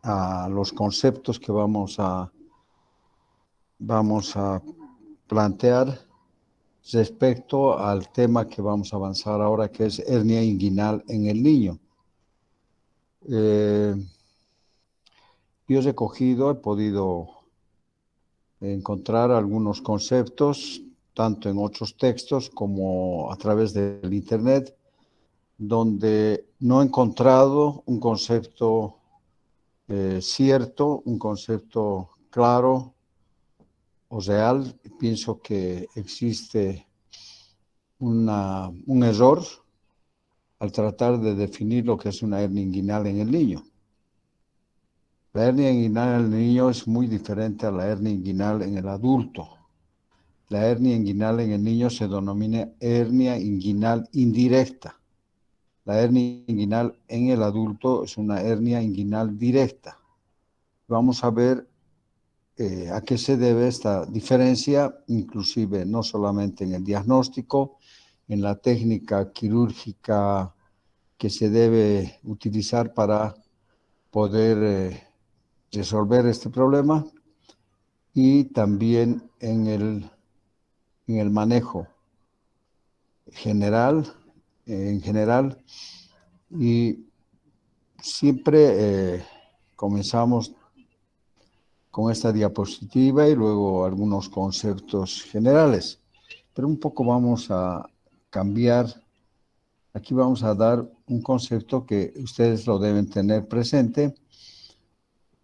A los conceptos que vamos a plantear respecto al tema que vamos a avanzar ahora, que es hernia inguinal en el niño. Yo he podido encontrar algunos conceptos, tanto en otros textos como a través del Internet, donde no he encontrado un concepto cierto, un concepto claro o real. Pienso que existe un error al tratar de definir lo que es una hernia inguinal en el niño. La hernia inguinal en el niño es muy diferente a la hernia inguinal en el adulto. La hernia inguinal en el niño se denomina hernia inguinal indirecta. La hernia inguinal en el adulto es una hernia inguinal directa. Vamos a ver a qué se debe esta diferencia, inclusive no solamente en el diagnóstico, en la técnica quirúrgica que se debe utilizar para poder resolver este problema, y también en el manejo general, en general. Y siempre comenzamos con esta diapositiva y luego algunos conceptos generales. Pero un poco vamos a cambiar. Aquí vamos a dar un concepto que ustedes lo deben tener presente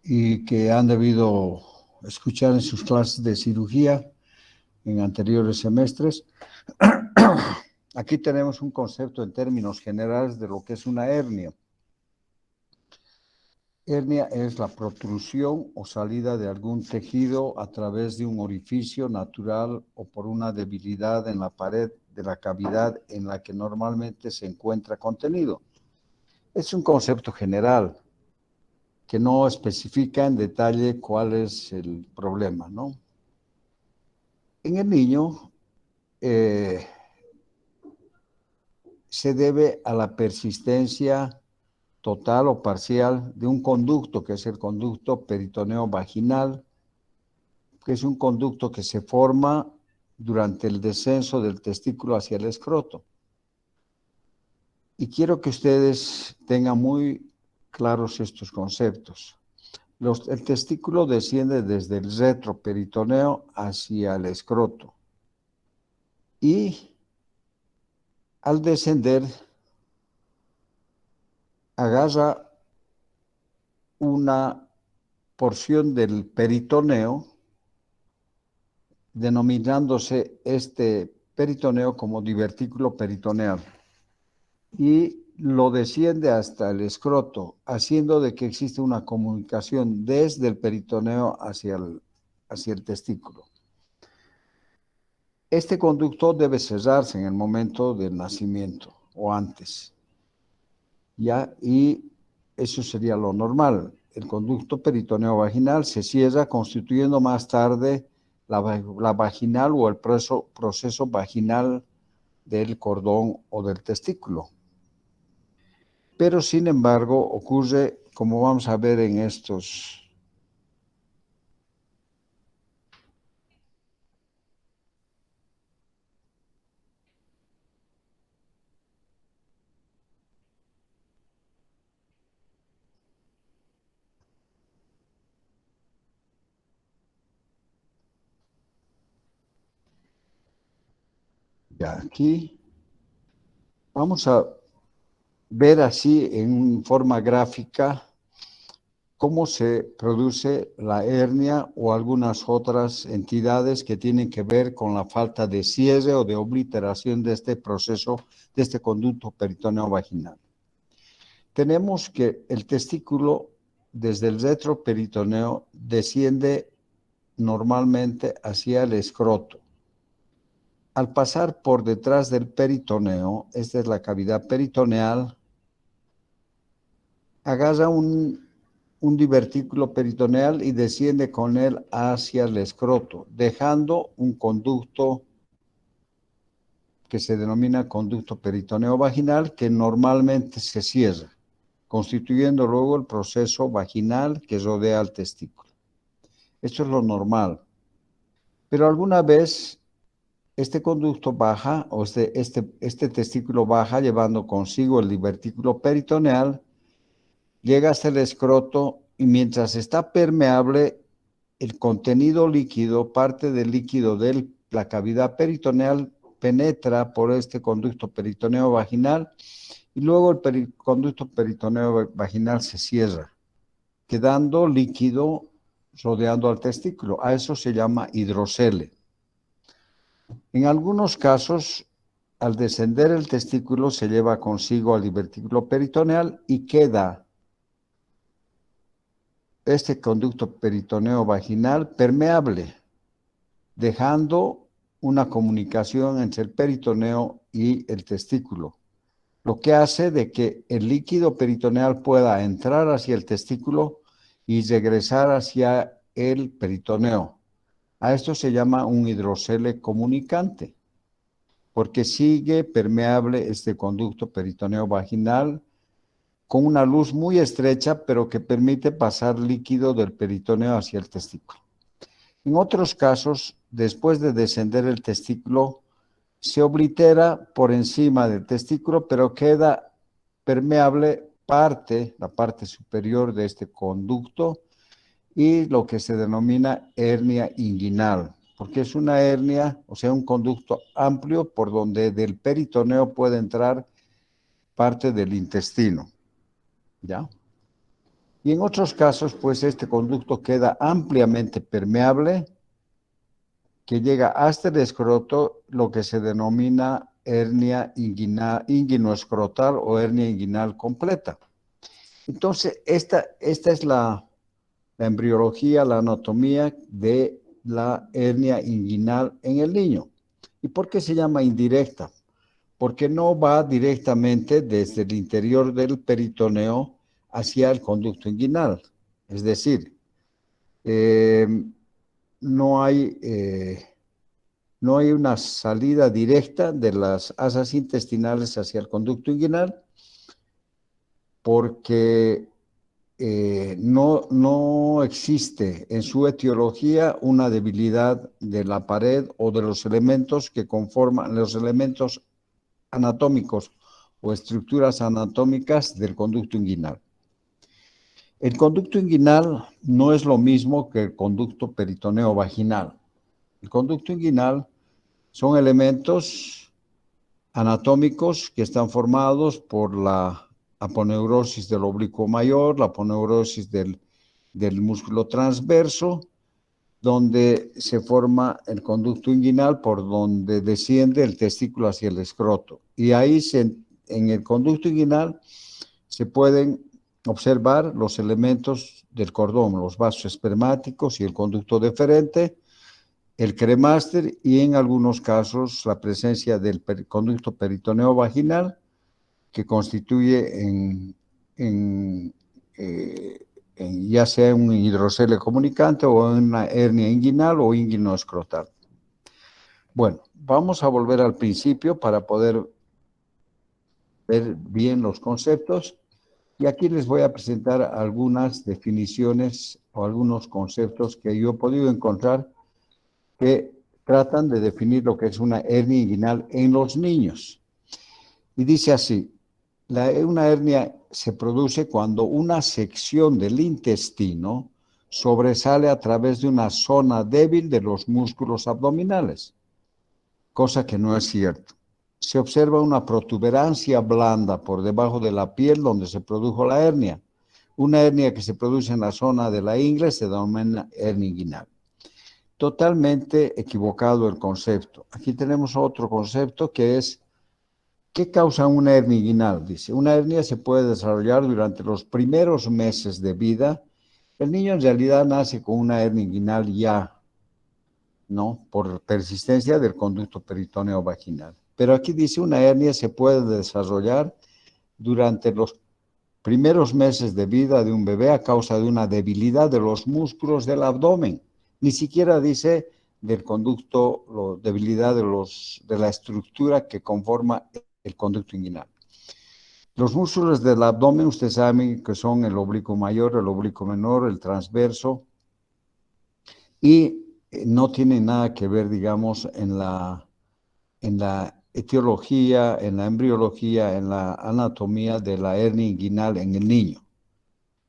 y que han debido escuchar en sus clases de cirugía en anteriores semestres. Aquí tenemos un concepto en términos generales de lo que es una hernia. Hernia es la protrusión o salida de algún tejido a través de un orificio natural o por una debilidad en la pared de la cavidad en la que normalmente se encuentra contenido. Es un concepto general que no especifica en detalle cuál es el problema, ¿no? En el niño se debe a la persistencia total o parcial de un conducto, que es el conducto peritoneo vaginal, que es un conducto que se forma durante el descenso del testículo hacia el escroto. Y quiero que ustedes tengan muy claros estos conceptos. El testículo desciende desde el retroperitoneo hacia el escroto. Y al descender, agarra una porción del peritoneo, denominándose este peritoneo como divertículo peritoneal, y lo desciende hasta el escroto, haciendo de que existe una comunicación desde el peritoneo hacia el testículo. Este conducto debe cerrarse en el momento del nacimiento o antes, ¿ya? Y eso sería lo normal. El conducto peritoneo vaginal se cierra, constituyendo más tarde la vaginal o el proceso vaginal del cordón o del testículo. Pero, sin embargo, ocurre, como vamos a ver en estos ya aquí, vamos a ver así en forma gráfica cómo se produce la hernia o algunas otras entidades que tienen que ver con la falta de cierre o de obliteración de este proceso, de este conducto peritoneo vaginal. Tenemos que el testículo desde el retroperitoneo desciende normalmente hacia el escroto. Al pasar por detrás del peritoneo, esta es la cavidad peritoneal, agarra un divertículo peritoneal y desciende con él hacia el escroto, dejando un conducto que se denomina conducto peritoneo vaginal, que normalmente se cierra constituyendo luego el proceso vaginal que rodea al testículo. Esto es lo normal. Pero alguna vez este conducto baja, o este testículo baja, llevando consigo el divertículo peritoneal, llega hasta el escroto y mientras está permeable, el contenido líquido, parte del líquido de la cavidad peritoneal, penetra por este conducto peritoneo vaginal y luego el conducto peritoneo vaginal se cierra, quedando líquido rodeando al testículo. A eso se llama hidrocele. En algunos casos, al descender el testículo, se lleva consigo al divertículo peritoneal y queda este conducto peritoneo vaginal permeable, dejando una comunicación entre el peritoneo y el testículo, lo que hace de que el líquido peritoneal pueda entrar hacia el testículo y regresar hacia el peritoneo. A esto se llama un hidrocele comunicante, porque sigue permeable este conducto peritoneo vaginal con una luz muy estrecha, pero que permite pasar líquido del peritoneo hacia el testículo. En otros casos, después de descender el testículo, se oblitera por encima del testículo, pero queda permeable la parte superior de este conducto y lo que se denomina hernia inguinal, porque es una hernia, o sea, un conducto amplio por donde del peritoneo puede entrar parte del intestino, ¿ya? Y en otros casos, pues este conducto queda ampliamente permeable, que llega hasta el escroto, lo que se denomina hernia inguinoescrotal o hernia inguinal completa. Entonces, esta es la embriología, la anatomía de la hernia inguinal en el niño. ¿Y por qué se llama indirecta? Porque no va directamente desde el interior del peritoneo hacia el conducto inguinal. Es decir, eh, no hay, no hay una salida directa de las asas intestinales hacia el conducto inguinal porque no existe en su etiología una debilidad de la pared o de los elementos que conforman los elementos anatómicos o estructuras anatómicas del conducto inguinal. El conducto inguinal no es lo mismo que el conducto peritoneo vaginal. El conducto inguinal son elementos anatómicos que están formados por la aponeurosis del oblicuo mayor, la aponeurosis del músculo transverso, donde se forma el conducto inguinal por donde desciende el testículo hacia el escroto. Y ahí en el conducto inguinal se pueden observar los elementos del cordón, los vasos espermáticos y el conducto deferente, el cremaster y en algunos casos la presencia del conducto peritoneo vaginal que constituye ya sea un hidrocele comunicante o una hernia inguinal o inguinoescrotal. Bueno, vamos a volver al principio para poder ver bien los conceptos y aquí les voy a presentar algunas definiciones o algunos conceptos que yo he podido encontrar que tratan de definir lo que es una hernia inguinal en los niños. Y dice así, una hernia se produce cuando una sección del intestino sobresale a través de una zona débil de los músculos abdominales, cosa que no es cierto. Se observa una protuberancia blanda por debajo de la piel donde se produjo la hernia. Una hernia que se produce en la zona de la ingle se denomina hernia inguinal. Totalmente equivocado el concepto. Aquí tenemos otro concepto que es, ¿qué causa una hernia inguinal? Dice, una hernia se puede desarrollar durante los primeros meses de vida. El niño en realidad nace con una hernia inguinal ya, ¿no? Por persistencia del conducto peritoneo vaginal. Pero aquí dice, una hernia se puede desarrollar durante los primeros meses de vida de un bebé a causa de una debilidad de los músculos del abdomen. Ni siquiera dice del conducto, la debilidad de la estructura que conforma el conducto inguinal. Los músculos del abdomen, ustedes saben que son el oblicuo mayor, el oblicuo menor, el transverso, y no tienen nada que ver, digamos, en la etiología, en la embriología, en la anatomía de la hernia inguinal en el niño.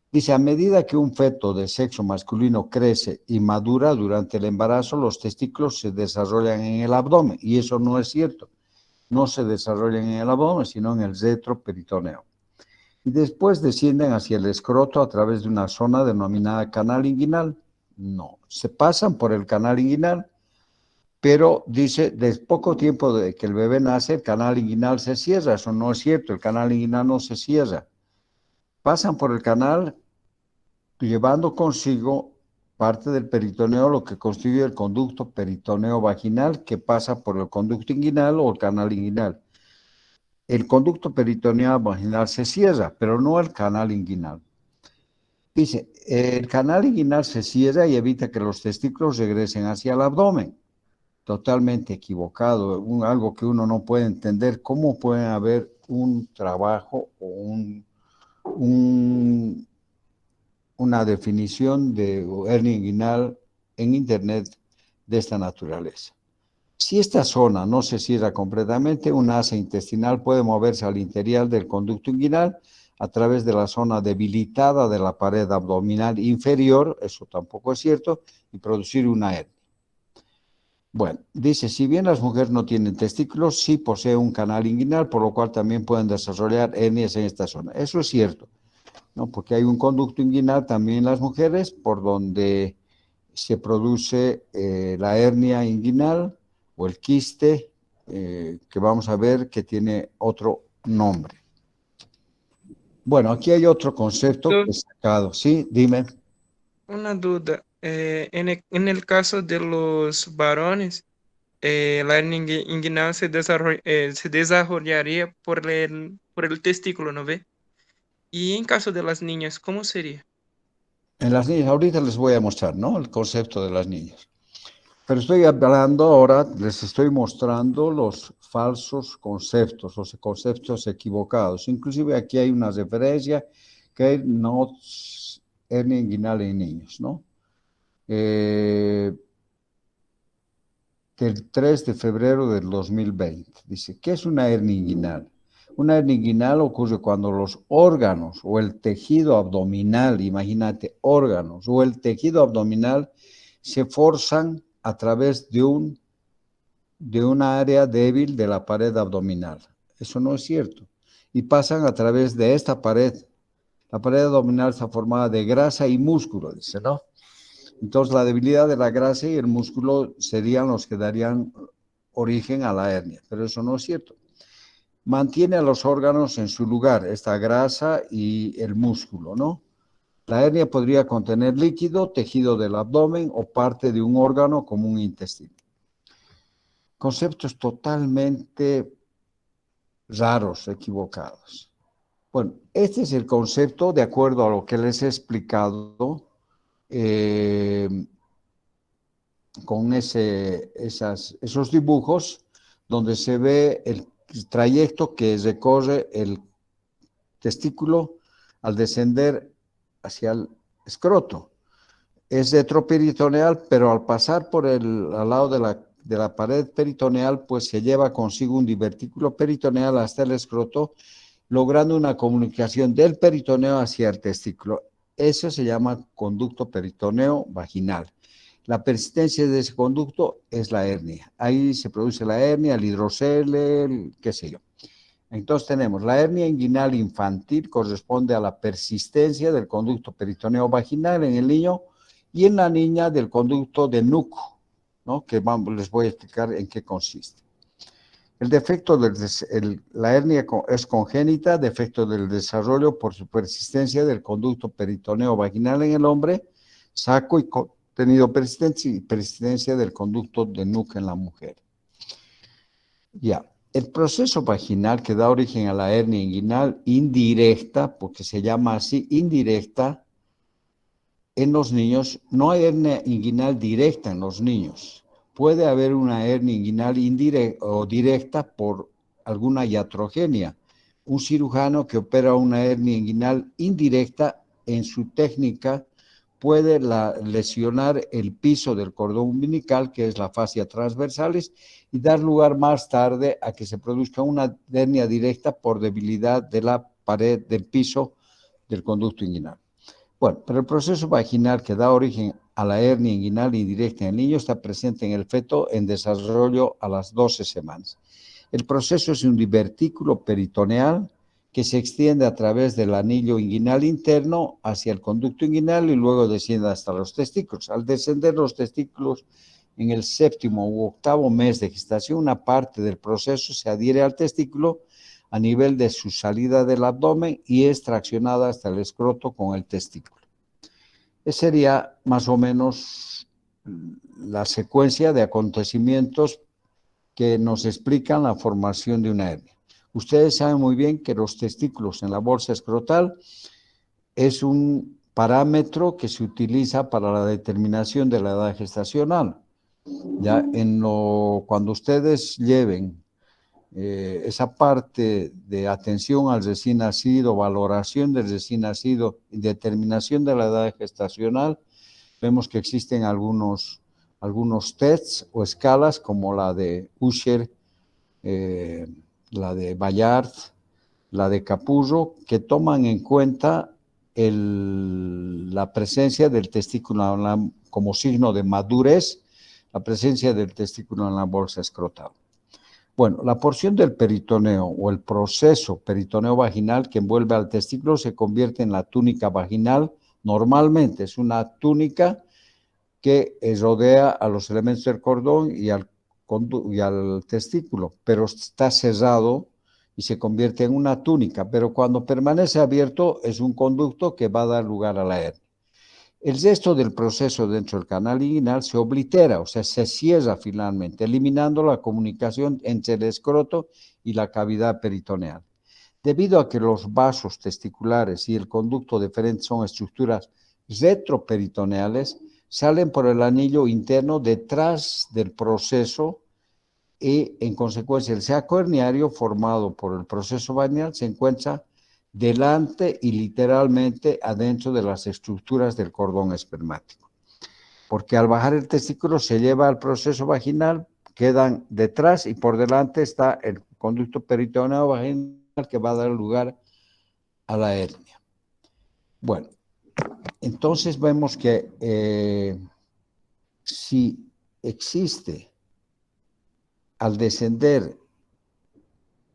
Dice, a medida que un feto de sexo masculino crece y madura durante el embarazo, los testículos se desarrollan en el abdomen, y eso no es cierto. No se desarrollan en el abdomen, sino en el retroperitoneo. Y después descienden hacia el escroto a través de una zona denominada canal inguinal. No, se pasan por el canal inguinal, pero dice, de poco tiempo de que el bebé nace, el canal inguinal se cierra. Eso no es cierto, el canal inguinal no se cierra. Pasan por el canal llevando consigo parte del peritoneo, lo que constituye el conducto peritoneo vaginal, que pasa por el conducto inguinal o el canal inguinal. El conducto peritoneo vaginal se cierra, pero no el canal inguinal. Dice, el canal inguinal se cierra y evita que los testículos regresen hacia el abdomen. Totalmente equivocado, algo que uno no puede entender. ¿Cómo puede haber un trabajo o una definición de hernia inguinal en Internet de esta naturaleza? Si esta zona no se cierra completamente, un asa intestinal puede moverse al interior del conducto inguinal a través de la zona debilitada de la pared abdominal inferior, eso tampoco es cierto, y producir una hernia. Bueno, dice, si bien las mujeres no tienen testículos, sí poseen un canal inguinal, por lo cual también pueden desarrollar hernias en esta zona. Eso es cierto, ¿no? Porque hay un conducto inguinal también en las mujeres por donde se produce la hernia inguinal o el quiste, que vamos a ver que tiene otro nombre. Bueno, aquí hay otro concepto que he sacado, ¿sí? Dime. Una duda. En el caso de los varones, la hernia inguinal se desarrollaría por el testículo, ¿no ve? Y en caso de las niñas, ¿cómo sería? En las niñas, ahorita les voy a mostrar, ¿no? El concepto de las niñas. Pero estoy hablando ahora, les estoy mostrando los falsos conceptos, los conceptos equivocados. Inclusive aquí hay una referencia que no es hernia inguinal en niños, ¿no? Del 3 de febrero del 2020. Dice, ¿qué es una hernia inguinal? Una hernia inguinal ocurre cuando los órganos o el tejido abdominal, imagínate, órganos o el tejido abdominal se forzan a través de una área débil de la pared abdominal. Eso no es cierto. Y pasan a través de esta pared. La pared abdominal está formada de grasa y músculo, dice, ¿no? Entonces, la debilidad de la grasa y el músculo serían los que darían origen a la hernia, pero eso no es cierto. Mantiene a los órganos en su lugar, esta grasa y el músculo, ¿no? La hernia podría contener líquido, tejido del abdomen o parte de un órgano como un intestino. Conceptos totalmente raros, equivocados. Bueno, este es el concepto de acuerdo a lo que les he explicado eh, con esos dibujos donde se ve el trayecto que recorre el testículo al descender hacia el escroto. Es retroperitoneal, pero al pasar al lado de la pared peritoneal, pues se lleva consigo un divertículo peritoneal hasta el escroto, logrando una comunicación del peritoneo hacia el testículo. Eso se llama conducto peritoneo vaginal. La persistencia de ese conducto es la hernia. Ahí se produce la hernia, el hidrocele, qué sé yo. Entonces tenemos la hernia inguinal infantil, corresponde a la persistencia del conducto peritoneo vaginal en el niño y en la niña del conducto de Nuco, ¿no? Que les voy a explicar en qué consiste. El defecto la hernia es congénita, defecto del desarrollo por su persistencia del conducto peritoneo vaginal en el hombre, saco y contenido persistente y persistencia del conducto de Nuco en la mujer. Ya, el proceso vaginal que da origen a la hernia inguinal indirecta, porque se llama así indirecta, en los niños, no hay hernia inguinal directa en los niños. Puede haber una hernia inguinal indirecta o directa por alguna iatrogenia, un cirujano que opera una hernia inguinal indirecta, en su técnica puede lesionar el piso del cordón umbilical, que es la fascia transversalis, y dar lugar más tarde a que se produzca una hernia directa por debilidad de la pared del piso del conducto inguinal. Bueno, pero el proceso vaginal que da origen a la hernia inguinal indirecta en el niño está presente en el feto en desarrollo a las 12 semanas. El proceso es un divertículo peritoneal que se extiende a través del anillo inguinal interno hacia el conducto inguinal y luego desciende hasta los testículos. Al descender los testículos en el séptimo u octavo mes de gestación, una parte del proceso se adhiere al testículo a nivel de su salida del abdomen y es traccionada hasta el escroto con el testículo. Esa sería más o menos la secuencia de acontecimientos que nos explican la formación de una hernia. Ustedes saben muy bien que los testículos en la bolsa escrotal es un parámetro que se utiliza para la determinación de la edad gestacional. Ya cuando ustedes lleven esa parte de atención al recién nacido, valoración del recién nacido y determinación de la edad gestacional, vemos que existen algunos tests o escalas como la de Usher, la de Bayard, la de Capurro, que toman en cuenta la presencia del testículo como signo de madurez, la presencia del testículo en la bolsa escrotal. Bueno, la porción del peritoneo o el proceso peritoneo vaginal que envuelve al testículo se convierte en la túnica vaginal. Normalmente es una túnica que rodea a los elementos del cordón y al testículo, pero está cerrado y se convierte en una túnica, pero cuando permanece abierto es un conducto que va a dar lugar a la hernia. El resto del proceso dentro del canal inguinal se oblitera, o sea, se cierra finalmente, eliminando la comunicación entre el escroto y la cavidad peritoneal. Debido a que los vasos testiculares y el conducto deferente son estructuras retroperitoneales, salen por el anillo interno detrás del proceso y, en consecuencia, el saco herniario formado por el proceso vaginal se encuentra delante y literalmente adentro de las estructuras del cordón espermático. Porque al bajar el testículo se lleva al proceso vaginal, quedan detrás y por delante está el conducto peritoneo vaginal que va a dar lugar a la hernia. Bueno, entonces vemos que si existe al descender,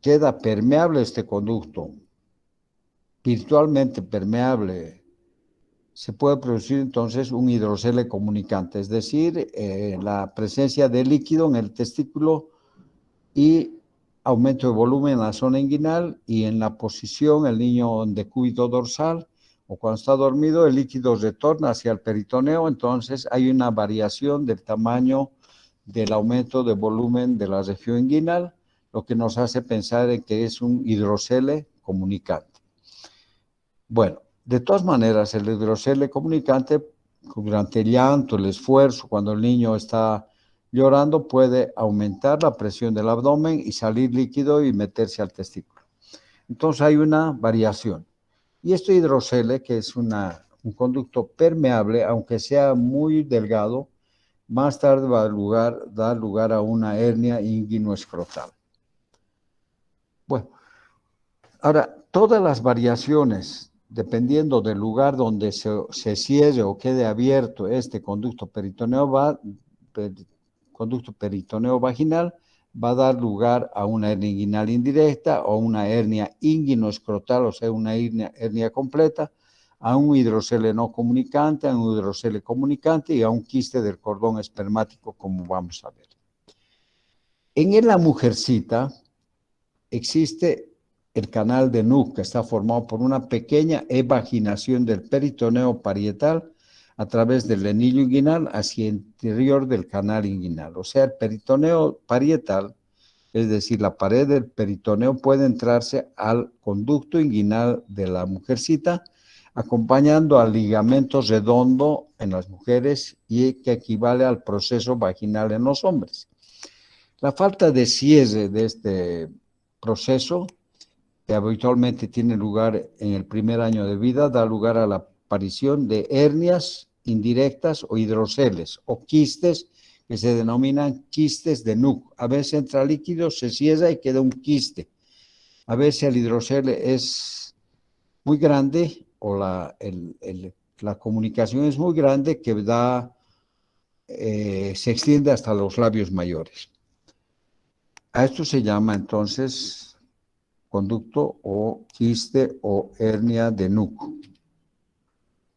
queda permeable este conducto, virtualmente permeable, se puede producir entonces un hidrocele comunicante, es decir, la presencia de líquido en el testículo y aumento de volumen en la zona inguinal y en la posición, el niño en decúbito dorsal o cuando está dormido, el líquido retorna hacia el peritoneo, entonces hay una variación del tamaño del aumento de volumen de la región inguinal, lo que nos hace pensar en que es un hidrocele comunicante. Bueno, de todas maneras, el hidrocele comunicante, durante el llanto, el esfuerzo, cuando el niño está llorando, puede aumentar la presión del abdomen y salir líquido y meterse al testículo. Entonces hay una variación. Y este hidrocele, que es un conducto permeable, aunque sea muy delgado, más tarde va a dar lugar a una hernia inguinoescrotal. Bueno, ahora, todas las variaciones, dependiendo del lugar donde se cierre o quede abierto este conducto peritoneo vaginal, va a dar lugar a una hernia inguinal indirecta o una hernia inguinoescrotal, o sea, una hernia completa, a un hidrocele no comunicante, a un hidrocele comunicante y a un quiste del cordón espermático, como vamos a ver. En la mujercita existe el canal de Nuc, que está formado por una pequeña evaginación del peritoneo parietal a través del anillo inguinal hacia el interior del canal inguinal. O sea, el peritoneo parietal, es decir, la pared del peritoneo puede entrarse al conducto inguinal de la mujercita, acompañando al ligamento redondo en las mujeres y que equivale al proceso vaginal en los hombres. La falta de cierre de este proceso que habitualmente tiene lugar en el primer año de vida, da lugar a la aparición de hernias indirectas o hidroceles o quistes que se denominan quistes de Nuc. A veces entra líquido, se cierra y queda un quiste. A veces el hidrocele es muy grande o la comunicación es muy grande que se extiende hasta los labios mayores. A esto se llama entonces conducto o quiste o hernia de Nuc.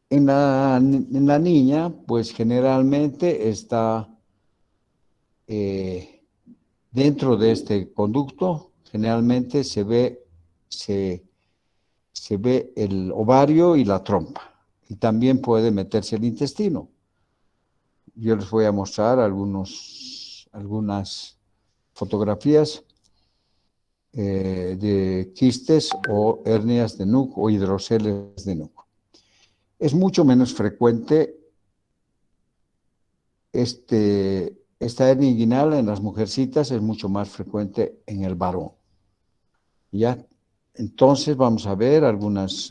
En la niña, pues generalmente está dentro de este conducto, generalmente se, se ve el ovario y la trompa. Y también puede meterse el intestino. Yo les voy a mostrar algunas fotografías de quistes o hernias de Nuc o hidroceles de Nuc. Es mucho menos frecuente esta hernia inguinal en las mujercitas, es mucho más frecuente en el varón. ¿Ya? Entonces vamos a ver algunos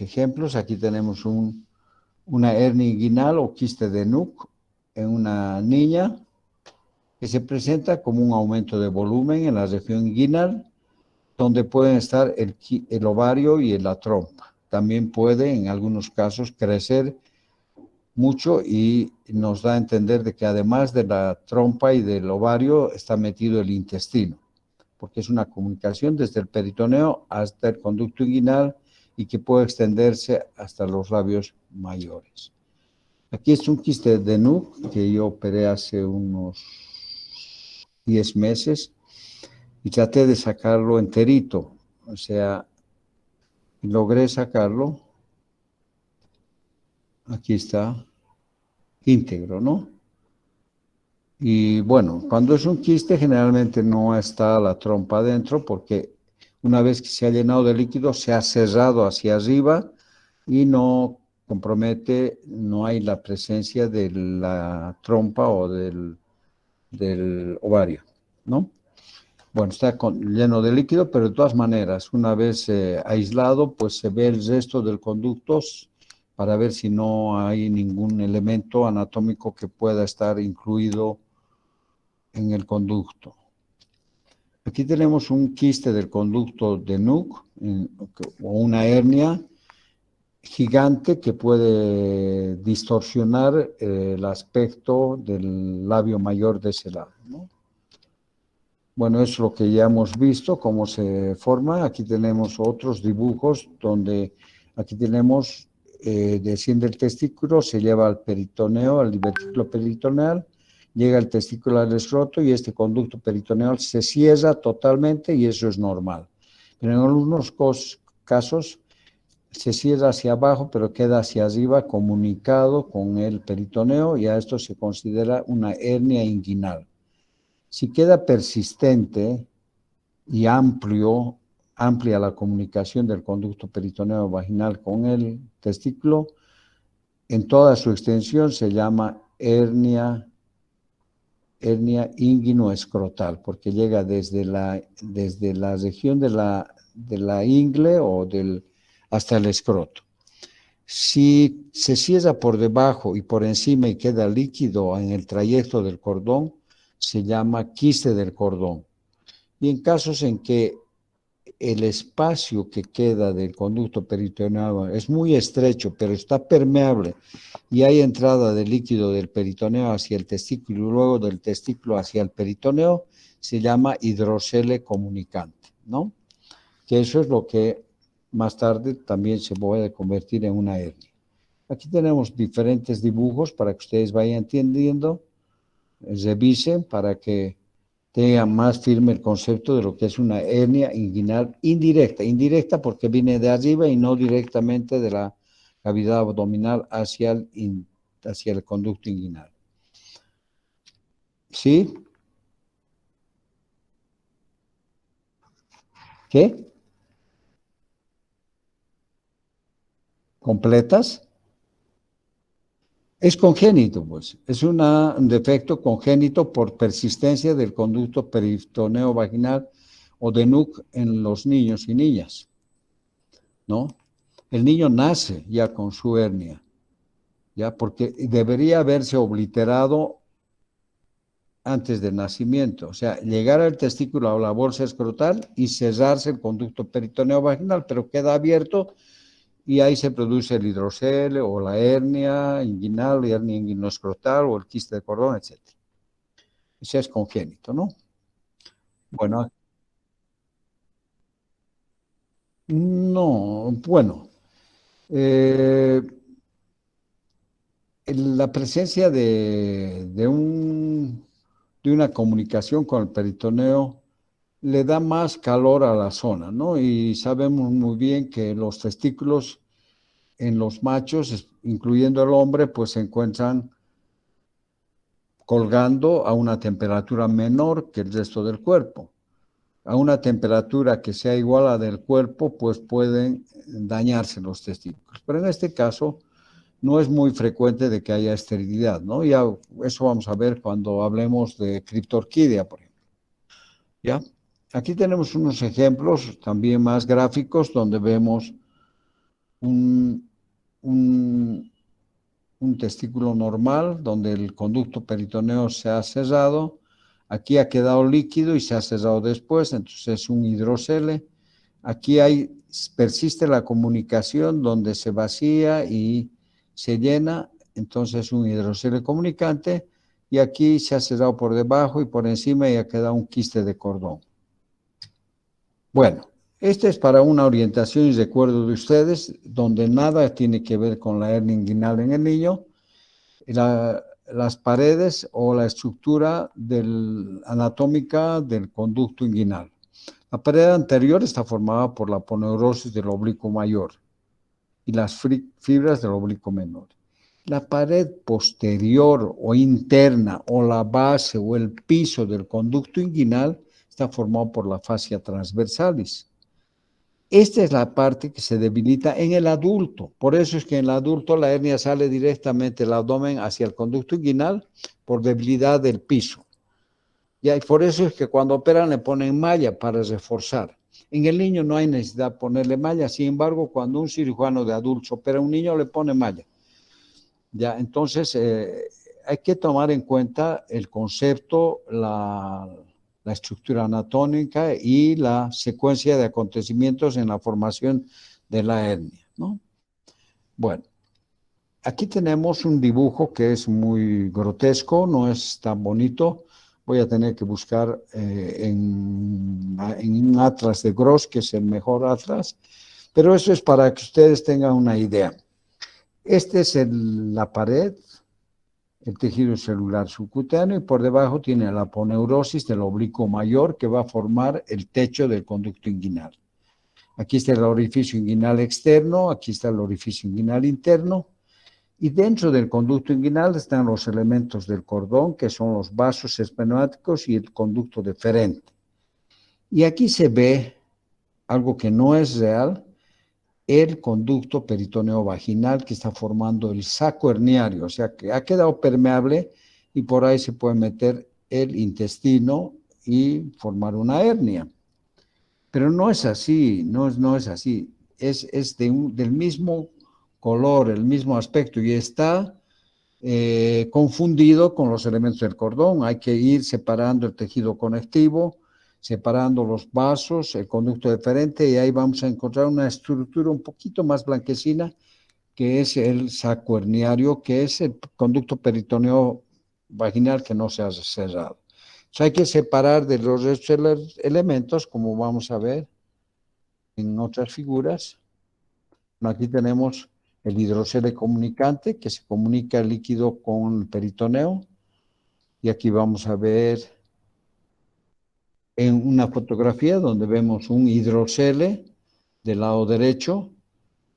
ejemplos. Aquí tenemos una hernia inguinal o quiste de Nuc en una niña que se presenta como un aumento de volumen en la región inguinal, donde pueden estar el ovario y la trompa. También puede, en algunos casos, crecer mucho y nos da a entender de que además de la trompa y del ovario está metido el intestino, porque es una comunicación desde el peritoneo hasta el conducto inguinal y que puede extenderse hasta los labios mayores. Aquí es un quiste de Nuc que yo operé hace unos 10 meses y traté de sacarlo enterito, o sea, logré sacarlo, aquí está, íntegro, ¿no? Y bueno, cuando es un quiste generalmente no está la trompa adentro porque una vez que se ha llenado de líquido se ha cerrado hacia arriba y no compromete, no hay la presencia de la trompa o del ovario, ¿no? Bueno, está lleno de líquido, pero de todas maneras, una vez aislado, pues se ve el resto del conducto para ver si no hay ningún elemento anatómico que pueda estar incluido en el conducto. Aquí tenemos un quiste del conducto de Nuc o una hernia gigante que puede distorsionar el aspecto del labio mayor de ese lado, ¿no? Bueno, es lo que ya hemos visto, cómo se forma. Aquí tenemos otros dibujos donde aquí tenemos, desciende el testículo, se lleva al peritoneo, al divertículo peritoneal, llega el testículo al escroto y este conducto peritoneal se cierra totalmente y eso es normal. Pero en algunos casos se cierra hacia abajo, pero queda hacia arriba comunicado con el peritoneo y a esto se considera una hernia inguinal. Si queda persistente y amplia la comunicación del conducto peritoneo vaginal con el testículo, en toda su extensión se llama hernia inguinoescrotal, porque llega desde la región de la ingle hasta el escroto. Si se cierra por debajo y por encima y queda líquido en el trayecto del cordón, se llama quiste del cordón. Y en casos en que el espacio que queda del conducto peritoneal es muy estrecho, pero está permeable y hay entrada de líquido del peritoneo hacia el testículo y luego del testículo hacia el peritoneo, se llama hidrocele comunicante, ¿no? Que eso es lo que más tarde también se puede convertir en una hernia. Aquí tenemos diferentes dibujos para que ustedes vayan entendiendo, revisen para que tenga más firme el concepto de lo que es una hernia inguinal indirecta. Indirecta porque viene de arriba y no directamente de la cavidad abdominal hacia el conducto inguinal. ¿Sí? ¿Qué? ¿Completas? Es congénito, pues. Es un defecto congénito por persistencia del conducto peritoneo vaginal o de NUC en los niños y niñas, ¿no? El niño nace ya con su hernia, ya, porque debería haberse obliterado antes del nacimiento, o sea, llegar al testículo o la bolsa escrotal y cerrarse el conducto peritoneo vaginal, pero queda abierto y ahí se produce el hidrocele o la hernia inguinal, la hernia inguinoescrotal o el quiste de cordón, etc. Eso es congénito, ¿no? Bueno, no, bueno, eh, la presencia de una comunicación con el peritoneo le da más calor a la zona, ¿no? Y sabemos muy bien que los testículos en los machos, incluyendo el hombre, pues se encuentran colgando a una temperatura menor que el resto del cuerpo. A una temperatura que sea igual a la del cuerpo, pues pueden dañarse los testículos. Pero en este caso no es muy frecuente de que haya esterilidad, ¿no? Ya eso vamos a ver cuando hablemos de criptorquidia, por ejemplo. ¿Ya? Aquí tenemos unos ejemplos también más gráficos donde vemos un, un, un testículo normal donde el conducto peritoneo se ha cerrado. Aquí ha quedado líquido y se ha cerrado después, entonces es un hidrocele. Aquí persiste la comunicación donde se vacía y se llena, entonces es un hidrocele comunicante. Y aquí se ha cerrado por debajo y por encima y ha quedado un quiste de cordón. Bueno, este es para una orientación y recuerdo de ustedes, donde nada tiene que ver con la hernia inguinal en el niño, las paredes o la estructura anatómica del conducto inguinal. La pared anterior está formada por la aponeurosis del oblicuo mayor y las fibras del oblicuo menor. La pared posterior o interna o la base o el piso del conducto inguinal está formado por la fascia transversalis. Esta es la parte que se debilita en el adulto. Por eso es que en el adulto la hernia sale directamente del abdomen hacia el conducto inguinal por debilidad del piso. Y por eso es que cuando operan le ponen malla para reforzar. En el niño no hay necesidad de ponerle malla, sin embargo, cuando un cirujano de adultos opera a un niño, le pone malla. Ya, entonces, hay que tomar en cuenta el concepto, la estructura anatómica y la secuencia de acontecimientos en la formación de la hernia, ¿no? Bueno, aquí tenemos un dibujo que es muy grotesco, no es tan bonito. Voy a tener que buscar en un atlas de Gross, que es el mejor atlas, pero eso es para que ustedes tengan una idea. Este es la pared, el tejido celular subcutáneo, y por debajo tiene la aponeurosis del oblicuo mayor que va a formar el techo del conducto inguinal. Aquí está el orificio inguinal externo, aquí está el orificio inguinal interno, y dentro del conducto inguinal están los elementos del cordón, que son los vasos esplenoáticos y el conducto deferente. Y aquí se ve algo que no es real, el conducto peritoneo vaginal que está formando el saco herniario, o sea que ha quedado permeable y por ahí se puede meter el intestino y formar una hernia. Pero no es así, no es así, es del mismo color, el mismo aspecto y está confundido con los elementos del cordón. Hay que ir separando el tejido conectivo, separando los vasos, el conducto deferente, y ahí vamos a encontrar una estructura un poquito más blanquecina, que es el saco herniario, que es el conducto peritoneo vaginal que no se ha cerrado. Entonces hay que separar de los elementos, como vamos a ver en otras figuras. Aquí tenemos el hidrocele comunicante, que se comunica el líquido con el peritoneo. Y aquí vamos a ver en una fotografía donde vemos un hidrocele del lado derecho,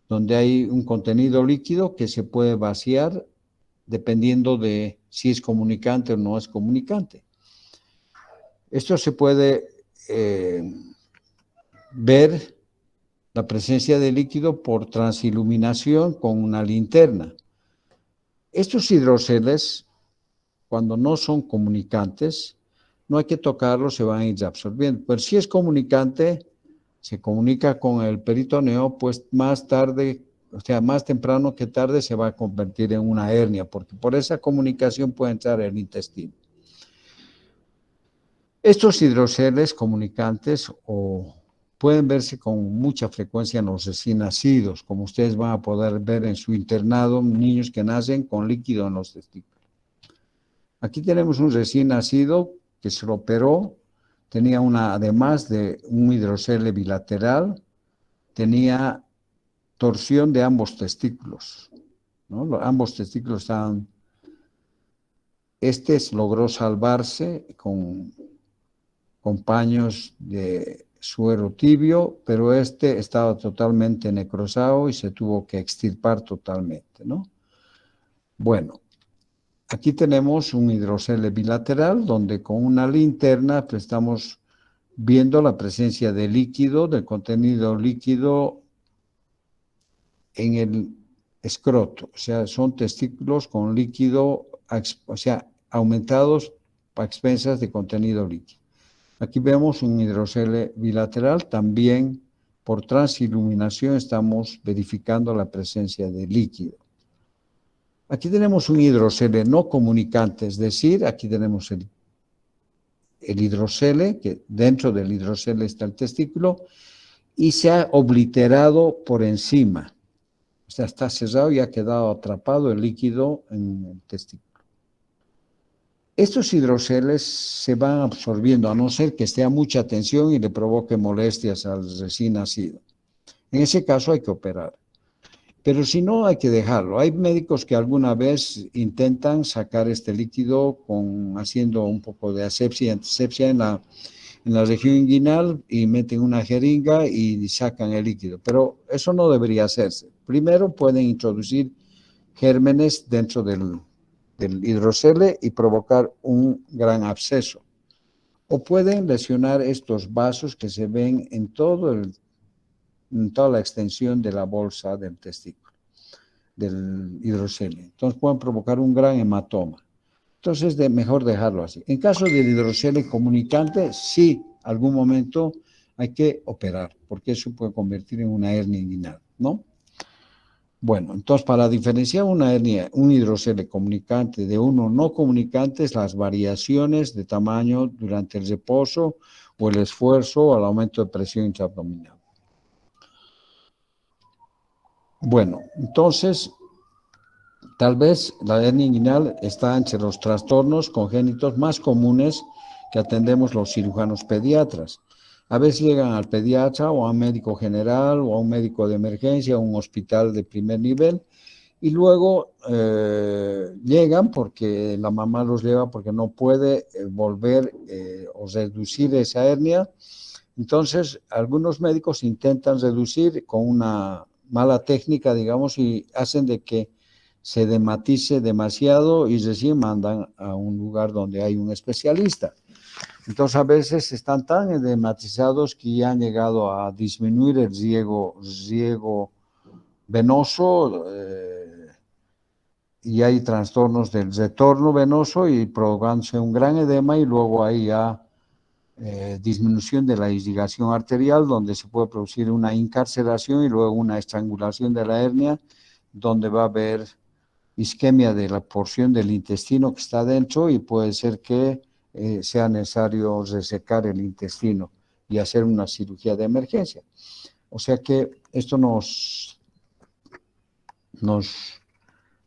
donde hay un contenido líquido que se puede vaciar dependiendo de si es comunicante o no es comunicante. Esto se puede ver la presencia de líquido por transiluminación con una linterna. Estos hidroceles, cuando no son comunicantes, no hay que tocarlo, se van a ir absorbiendo. Pero si es comunicante, se comunica con el peritoneo, pues más tarde, o sea, más temprano que tarde se va a convertir en una hernia, porque por esa comunicación puede entrar el intestino. Estos hidroceles comunicantes pueden verse con mucha frecuencia en los recién nacidos, como ustedes van a poder ver en su internado, niños que nacen con líquido en los testículos. Aquí tenemos un recién nacido que se lo operó, tenía además de un hidrocele bilateral, tenía torsión de ambos testículos, ¿no? Ambos testículos estaban. Logró salvarse con paños de suero tibio, pero estaba totalmente necrosado y se tuvo que extirpar totalmente, ¿no? Bueno, aquí tenemos un hidrocele bilateral donde con una linterna pues, estamos viendo la presencia de líquido, del contenido líquido en el escroto, o sea, son testículos con líquido, o sea, aumentados a expensas de contenido líquido. Aquí vemos un hidrocele bilateral, también por transiluminación estamos verificando la presencia de líquido. Aquí tenemos un hidrocele no comunicante, es decir, aquí tenemos el hidrocele, que dentro del hidrocele está el testículo, y se ha obliterado por encima. O sea, está cerrado y ha quedado atrapado el líquido en el testículo. Estos hidroceles se van absorbiendo, a no ser que esté a mucha tensión y le provoque molestias al recién nacido. En ese caso hay que operar. Pero si no, hay que dejarlo. Hay médicos que alguna vez intentan sacar este líquido haciendo un poco de asepsia, antisepsia en la región inguinal y meten una jeringa y sacan el líquido. Pero eso no debería hacerse. Primero pueden introducir gérmenes dentro del hidrocele y provocar un gran absceso. O pueden lesionar estos vasos que se ven en toda la extensión de la bolsa del testículo, del hidrocele. Entonces pueden provocar un gran hematoma. Entonces mejor dejarlo así. En caso del hidrocele comunicante, sí, algún momento hay que operar, porque eso puede convertir en una hernia inguinal, ¿no? Bueno, entonces para diferenciar una hernia, un hidrocele comunicante de uno no comunicante, es las variaciones de tamaño durante el reposo o el esfuerzo o el aumento de presión intraabdominal. Bueno, entonces, tal vez la hernia inguinal está entre los trastornos congénitos más comunes que atendemos los cirujanos pediatras. A veces llegan al pediatra o a un médico general o a un médico de emergencia o a un hospital de primer nivel y luego llegan porque la mamá los lleva porque no puede volver o reducir esa hernia. Entonces, algunos médicos intentan reducir con una mala técnica, digamos, y hacen de que se dematice demasiado y recién mandan a un lugar donde hay un especialista. Entonces, a veces están tan edematizados que ya han llegado a disminuir el riego venoso y hay trastornos del retorno venoso y provocándose un gran edema y luego hay ya disminución de la irrigación arterial donde se puede producir una encarcelación y luego una estrangulación de la hernia donde va a haber isquemia de la porción del intestino que está dentro y puede ser que sea necesario resecar el intestino y hacer una cirugía de emergencia. O sea que esto nos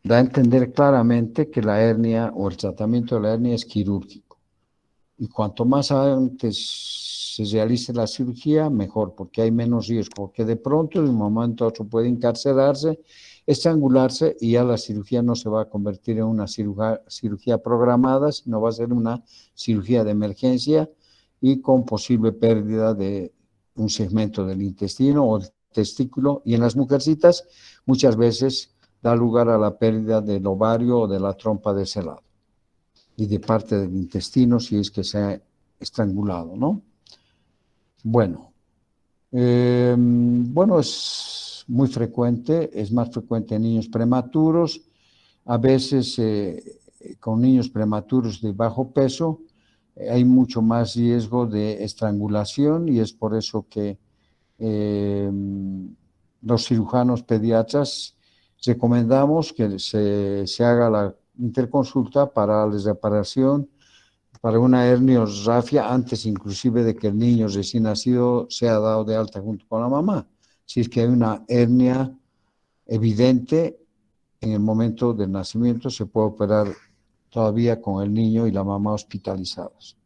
da a entender claramente que la hernia o el tratamiento de la hernia es quirúrgico. Y cuanto más antes se realice la cirugía, mejor, porque hay menos riesgo, porque de pronto de un momento a otro puede encarcelarse, estrangularse y ya la cirugía no se va a convertir en una cirugía programada, sino va a ser una cirugía de emergencia y con posible pérdida de un segmento del intestino o del testículo. Y en las mujercitas muchas veces da lugar a la pérdida del ovario o de la trompa de ese lado y de parte del intestino si es que se ha estrangulado, ¿no? Bueno, es muy frecuente, es más frecuente en niños prematuros, a veces con niños prematuros de bajo peso hay mucho más riesgo de estrangulación y es por eso que los cirujanos pediatras recomendamos que se haga la interconsulta para la reparación para una herniorrafia antes inclusive de que el niño recién nacido sea dado de alta junto con la mamá. Si es que hay una hernia evidente en el momento del nacimiento, se puede operar todavía con el niño y la mamá hospitalizados.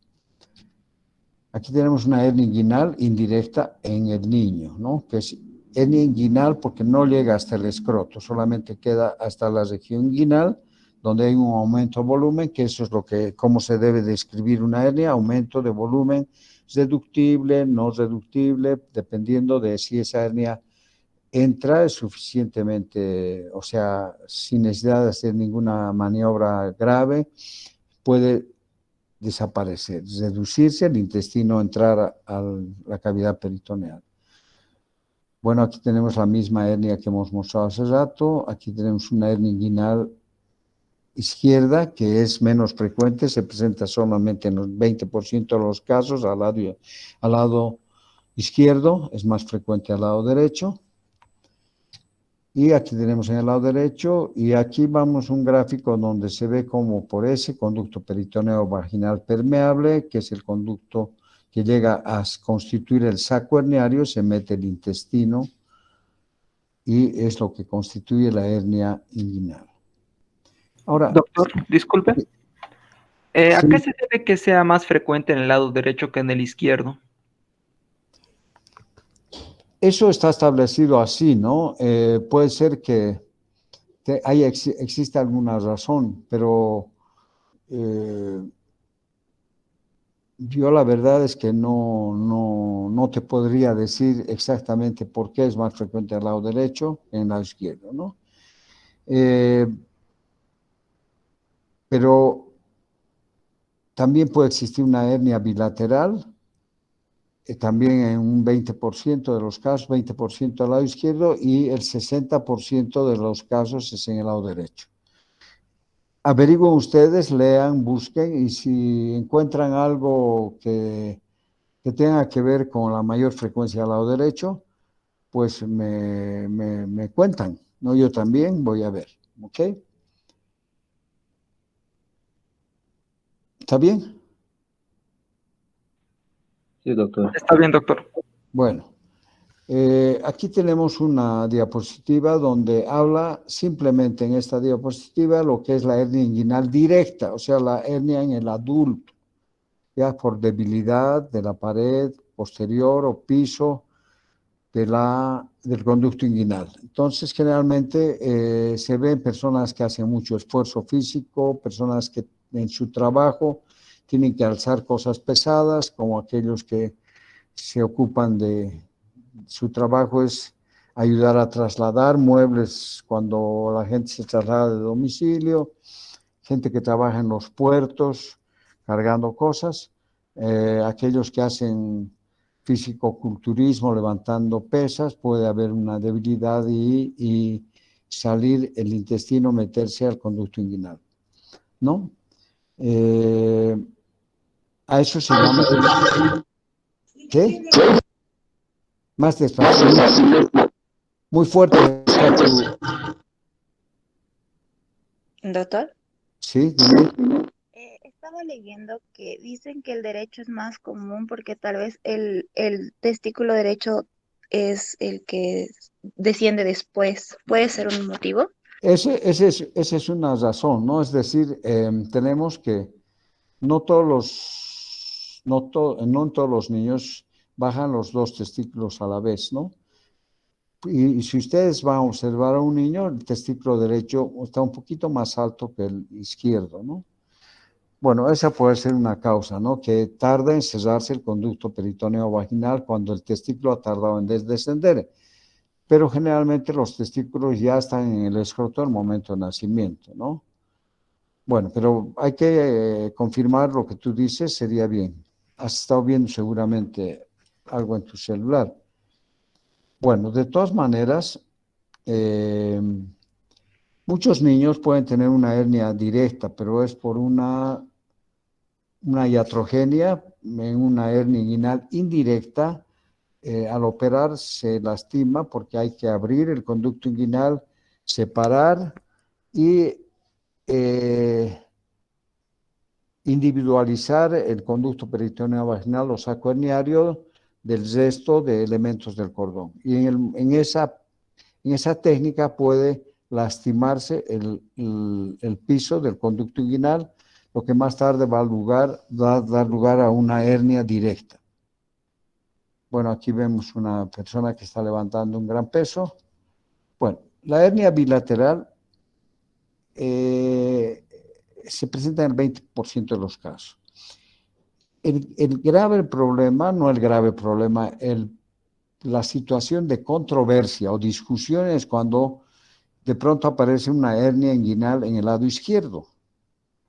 Aquí tenemos una hernia inguinal indirecta en el niño, ¿no? Que es hernia inguinal porque no llega hasta el escroto, solamente queda hasta la región inguinal, donde hay un aumento de volumen, que eso es lo que, cómo se debe describir una hernia, aumento de volumen reductible, no reductible, dependiendo de si esa hernia entra suficientemente, o sea, sin necesidad de hacer ninguna maniobra grave, puede desaparecer, reducirse el intestino, entrar a la cavidad peritoneal. Bueno, aquí tenemos la misma hernia que hemos mostrado hace rato. Aquí tenemos una hernia inguinal izquierda que es menos frecuente, se presenta solamente en el 20% de los casos al lado izquierdo, es más frecuente al lado derecho. Y aquí tenemos en el lado derecho, y aquí vamos un gráfico donde se ve como por ese conducto peritoneo vaginal permeable, que es el conducto que llega a constituir el saco herniario, se mete el intestino y es lo que constituye la hernia inguinal. Ahora, Doctor, disculpe. ¿A qué sí, se debe que sea más frecuente en el lado derecho que en el izquierdo? eso está establecido así, ¿no? Puede ser que exista alguna razón, pero yo la verdad es que no te podría decir exactamente por qué es más frecuente al lado derecho que en el lado izquierdo, ¿no? Pero también puede existir una hernia bilateral, también en un 20% de los casos, 20% al lado izquierdo y el 60% de los casos es en el lado derecho. Averigüen ustedes, lean, busquen y si encuentran algo que tenga que ver con la mayor frecuencia al lado derecho, pues me cuentan, ¿no? Yo también voy a ver, ¿ok? ¿Está bien? Sí, doctor. Está bien, doctor. Bueno, aquí tenemos una diapositiva donde habla simplemente en esta diapositiva lo que es la hernia inguinal directa, o sea, la hernia en el adulto, ya por debilidad de la pared posterior o piso del conducto inguinal. Entonces, generalmente se ven personas que hacen mucho esfuerzo físico, personas que en su trabajo tienen que alzar cosas pesadas, como aquellos que se ocupan de su trabajo es ayudar a trasladar muebles cuando la gente se traslada de domicilio, gente que trabaja en los puertos cargando cosas, aquellos que hacen físico-culturismo levantando pesas, puede haber una debilidad y salir el intestino, meterse al conducto inguinal, ¿no? A eso se llama... ¿Qué? Más despacio. Muy fuerte está tu... Doctor, Sí, dime. estaba leyendo que dicen que el derecho es más común porque tal vez el testículo derecho es el que desciende después. ¿Puede ser un motivo? Esa es una razón, ¿no? Es decir, tenemos que no en todos los niños bajan los dos testículos a la vez, ¿no? Y si ustedes van a observar a un niño, el testículo derecho está un poquito más alto que el izquierdo, ¿no? Bueno, esa puede ser una causa, ¿no? Que tarda en cerrarse el conducto peritoneo vaginal cuando el testículo ha tardado en descender. Pero generalmente los testículos ya están en el escroto al momento de nacimiento, ¿no? Bueno, pero hay que confirmar lo que tú dices, sería bien. Has estado viendo seguramente algo en tu celular. Bueno, de todas maneras, eh, muchos niños pueden tener una hernia directa, pero es por una una iatrogenia en una hernia inguinal indirecta. Al operar se lastima porque hay que abrir el conducto inguinal, separar y individualizar el conducto peritoneal vaginal o saco herniario del resto de elementos del cordón. Y en esa técnica puede lastimarse el piso del conducto inguinal, lo que más tarde va a dar lugar a una hernia directa. Bueno, aquí vemos una persona que está levantando un gran peso. Bueno, la hernia bilateral se presenta en el 20% de los casos. El grave problema, no el grave problema, la situación de controversia o discusión es cuando de pronto aparece una hernia inguinal en el lado izquierdo.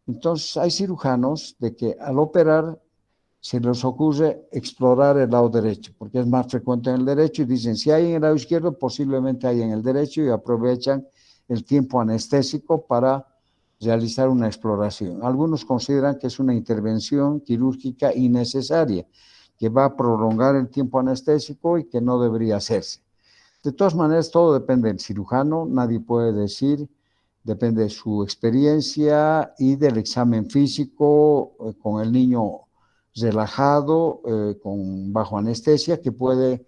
Entonces hay cirujanos de que al operar se les ocurre explorar el lado derecho, porque es más frecuente en el derecho y dicen, si hay en el lado izquierdo, posiblemente hay en el derecho y aprovechan el tiempo anestésico para realizar una exploración. Algunos consideran que es una intervención quirúrgica innecesaria, que va a prolongar el tiempo anestésico y que no debería hacerse. De todas maneras, todo depende del cirujano, nadie puede decir, depende de su experiencia y del examen físico con el niño relajado, bajo anestesia, que puede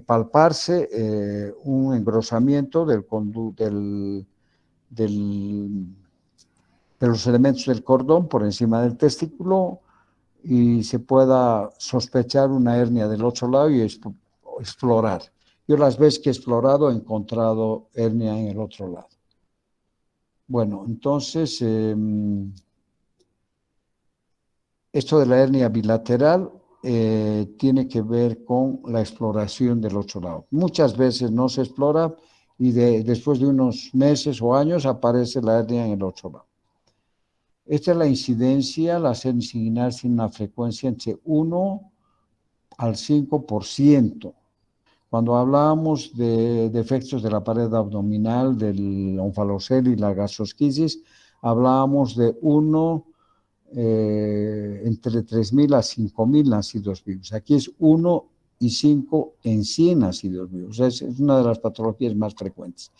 palparse un engrosamiento de los elementos del cordón por encima del testículo y se pueda sospechar una hernia del otro lado y explorar. Yo las veces que he explorado he encontrado hernia en el otro lado. Bueno, entonces, esto de la hernia bilateral tiene que ver con la exploración del otro lado. Muchas veces no se explora y después de unos meses o años aparece la hernia en el otro lado. Esta es la incidencia, las hernias inguinales tienen una frecuencia entre 1 al 5%. Cuando hablábamos de defectos de la pared abdominal, del onfalocele y la gastrosquisis, hablábamos de entre 3.000 a 5.000 nacidos vivos. Aquí es 1 y 5 en 100 nacidos vivos. Es una de las patologías más frecuentes.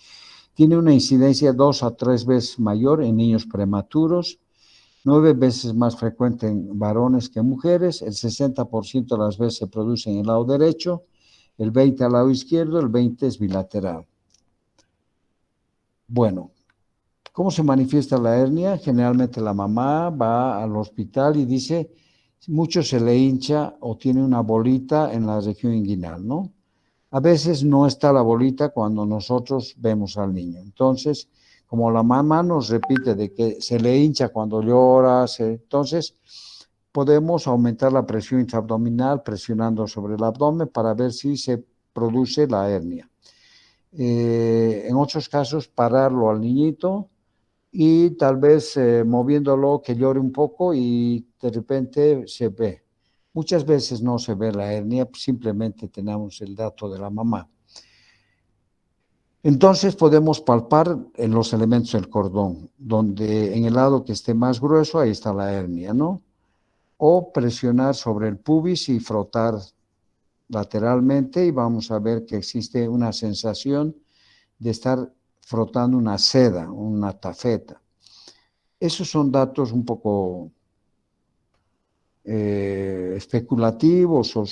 Tiene una incidencia 2 a 3 veces mayor en niños prematuros, 9 veces más frecuente en varones que en mujeres, el 60% de las veces se produce en el lado derecho, el 20% al lado izquierdo, el 20% es bilateral. Bueno, ¿cómo se manifiesta la hernia? Generalmente la mamá va al hospital y dice, mucho se le hincha o tiene una bolita en la región inguinal, ¿no? A veces no está la bolita cuando nosotros vemos al niño. Entonces, como la mamá nos repite de que se le hincha cuando llora, entonces podemos aumentar la presión intraabdominal presionando sobre el abdomen para ver si se produce la hernia. En otros casos, pararlo al niñito y tal vez moviéndolo que llore un poco y de repente se ve. Muchas veces no se ve la hernia, simplemente tenemos el dato de la mamá. Entonces podemos palpar en los elementos del cordón, donde en el lado que esté más grueso, ahí está la hernia, ¿no? O presionar sobre el pubis y frotar lateralmente y vamos a ver que existe una sensación de estar frotando una seda, una tafeta. Esos son datos un poco especulativos o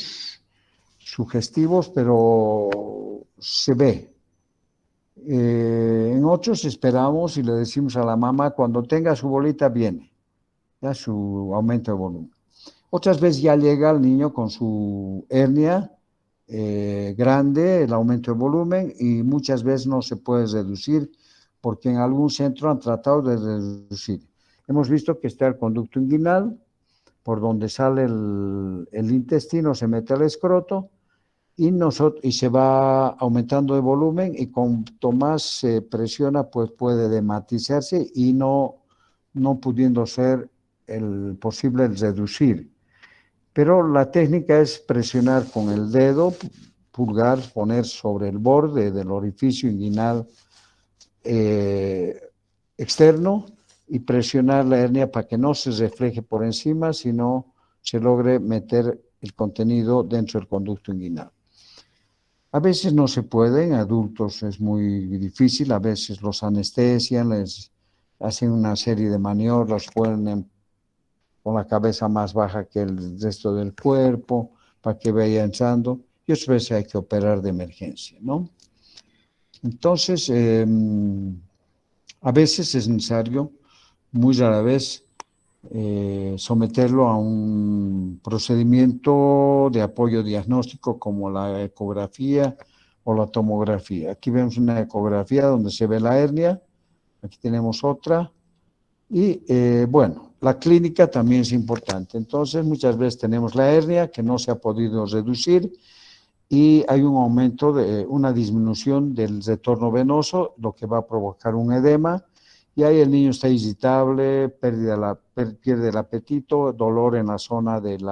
sugestivos, pero se ve. En otros esperamos y le decimos a la mamá, cuando tenga su bolita viene, ya su aumento de volumen. Otras veces ya llega el niño con su hernia grande, el aumento de volumen, y muchas veces no se puede reducir porque en algún centro han tratado de reducir. Hemos visto que está el conducto inguinal, por donde sale el intestino, se mete al escroto, y se va aumentando de volumen y cuanto más se presiona, pues puede dematizarse y no pudiendo ser posible el reducir. Pero la técnica es presionar con el dedo pulgar, poner sobre el borde del orificio inguinal externo y presionar la hernia para que no se refleje por encima, sino se logre meter el contenido dentro del conducto inguinal. A veces no se puede, en adultos es muy difícil, a veces los anestesian, les hacen una serie de maniobras, ponen con la cabeza más baja que el resto del cuerpo para que vaya entrando, y otras veces hay que operar de emergencia, ¿no? Entonces, a veces es necesario, muy rara vez, someterlo a un procedimiento de apoyo diagnóstico como la ecografía o la tomografía. Aquí vemos una ecografía donde se ve la hernia, aquí tenemos otra, y bueno, la clínica también es importante. Entonces, muchas veces tenemos la hernia que no se ha podido reducir y hay un aumento una disminución del retorno venoso, lo que va a provocar un edema, y ahí el niño está irritable, pierde el apetito, dolor en la zona del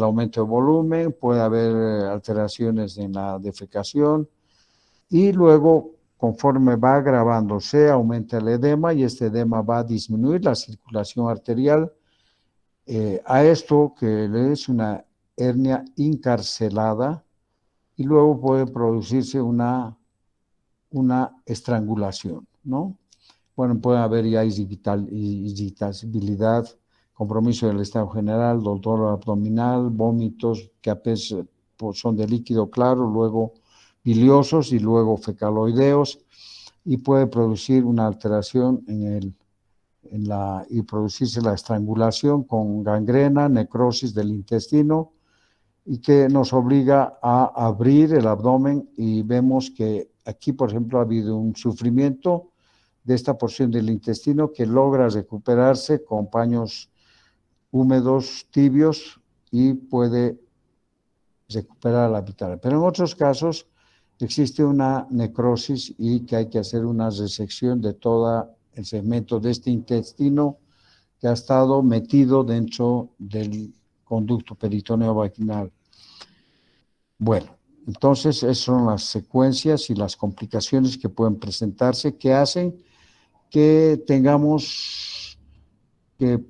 aumento de volumen, puede haber alteraciones en la defecación, y luego, conforme va agravándose, aumenta el edema y este edema va a disminuir la circulación arterial. A esto que es una hernia encarcelada, y luego puede producirse una estrangulación, ¿no? Bueno, puede haber ya irritabilidad, compromiso del estado general, dolor abdominal, vómitos que apenas son de líquido claro, luego biliosos y luego fecaloideos, y puede producir una alteración y producirse la estrangulación con gangrena, necrosis del intestino, y que nos obliga a abrir el abdomen, y vemos que aquí, por ejemplo, ha habido un sufrimiento de esta porción del intestino que logra recuperarse con paños húmedos, tibios, y puede recuperar la vital. Pero en otros casos existe una necrosis y que hay que hacer una resección de todo el segmento de este intestino que ha estado metido dentro del conducto peritoneo vaginal. Bueno, entonces esas son las secuencias y las complicaciones que pueden presentarse, que hacen que tengamos que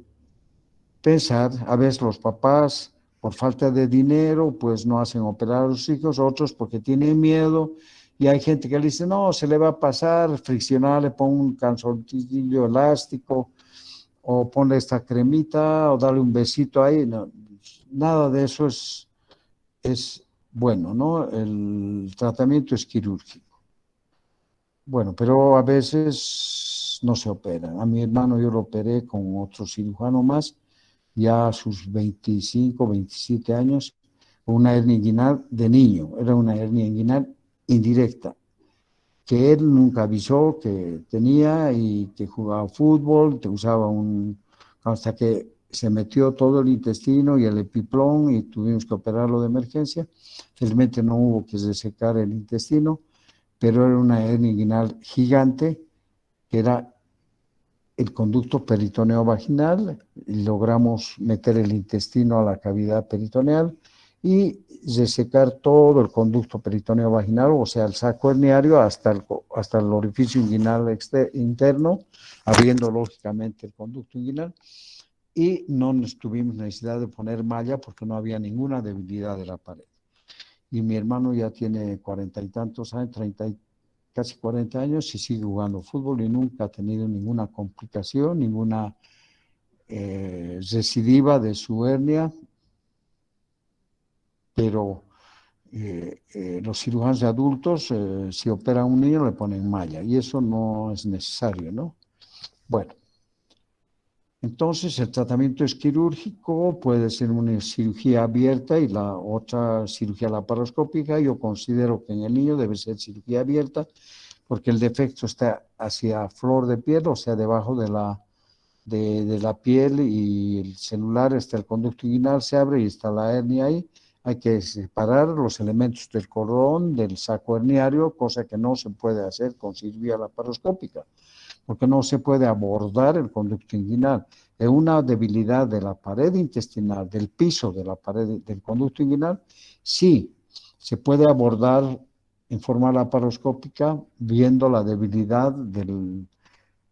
pensar, a veces los papás por falta de dinero pues no hacen operar a los hijos, otros porque tienen miedo, y hay gente que le dice, no, se le va a pasar, friccionar, le pongo un calzoncillo elástico, o ponle esta cremita, o darle un besito ahí. No, nada de eso es bueno, ¿no? El tratamiento es quirúrgico. Bueno, pero a veces no se opera. A mi hermano yo lo operé con otro cirujano más, ya a sus 25, 27 años, una hernia inguinal de niño. Era una hernia inguinal indirecta, que él nunca avisó que tenía, y que jugaba fútbol, que usaba hasta que se metió todo el intestino y el epiplón y tuvimos que operarlo de emergencia. Felizmente no hubo que resecar el intestino, pero era una hernia inguinal gigante, que era el conducto peritoneo vaginal, y logramos meter el intestino a la cavidad peritoneal y resecar todo el conducto peritoneo vaginal, o sea, el saco herniario hasta el orificio inguinal interno, abriendo lógicamente el conducto inguinal, y no tuvimos necesidad de poner malla porque no había ninguna debilidad de la pared. Y mi hermano ya tiene 40 y tantos años, casi 40 años, y sigue jugando fútbol y nunca ha tenido ninguna complicación, ninguna recidiva de su hernia, pero los cirujanos de adultos, si operan a un niño, le ponen malla, y eso no es necesario, ¿no? Bueno, entonces el tratamiento es quirúrgico, puede ser una cirugía abierta y la otra cirugía laparoscópica. Yo considero que en el niño debe ser cirugía abierta, porque el defecto está hacia flor de piel, o sea, debajo de la piel y el celular está el conducto inguinal, se abre y está la hernia ahí. Hay que separar los elementos del cordón del saco herniario, cosa que no se puede hacer con cirugía laparoscópica, porque no se puede abordar el conducto inguinal. Es una debilidad de la pared intestinal, del piso de la pared del conducto inguinal. Sí, se puede abordar en forma laparoscópica, viendo la debilidad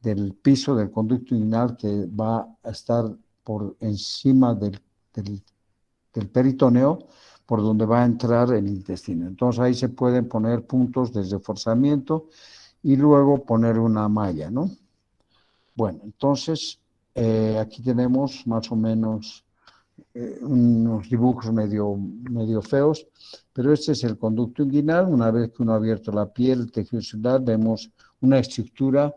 del piso del conducto inguinal que va a estar por encima del peritoneo, por donde va a entrar el intestino. Entonces ahí se pueden poner puntos de reforzamiento y luego poner una malla, ¿no? Bueno, entonces aquí tenemos más o menos unos dibujos medio feos, pero este es el conducto inguinal. Una vez que uno ha abierto la piel, el tejido celular, vemos una estructura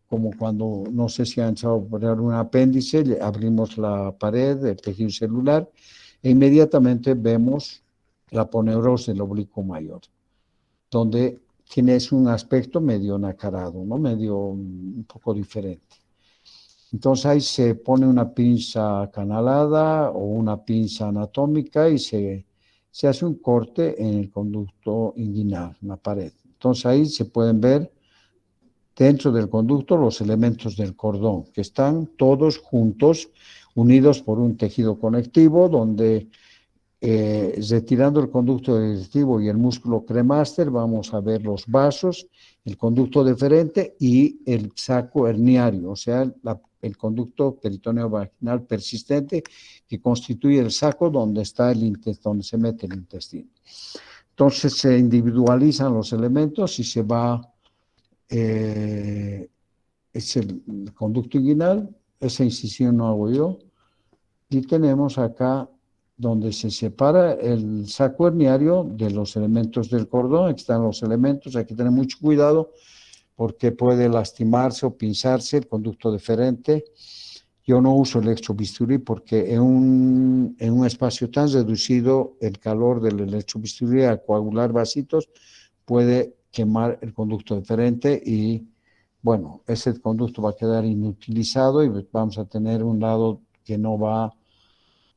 como cuando, no sé si han echado por un apéndice, abrimos la pared del tejido celular e inmediatamente vemos la aponeurosis del oblicuo mayor, donde tiene un aspecto medio nacarado, ¿no? Medio un poco diferente. Entonces ahí se pone una pinza canalada o una pinza anatómica y se hace un corte en el conducto inguinal, en la pared. Entonces ahí se pueden ver dentro del conducto los elementos del cordón, que están todos juntos, unidos por un tejido conectivo, donde retirando el conducto digestivo y el músculo cremaster, vamos a ver los vasos, el conducto deferente y el saco herniario, o sea, el conducto peritoneo vaginal persistente que constituye el saco donde está donde se mete el intestino. Entonces se individualizan los elementos y se va, es el conducto inguinal, esa incisión no hago yo, y tenemos acá donde se separa el saco herniario de los elementos del cordón. Aquí están los elementos, hay que tener mucho cuidado porque puede lastimarse o pinzarse el conducto deferente. Yo no uso el electrobisturí porque en un espacio tan reducido el calor del electrobisturí al coagular vasitos puede quemar el conducto deferente y bueno, ese conducto va a quedar inutilizado y vamos a tener un lado que no va a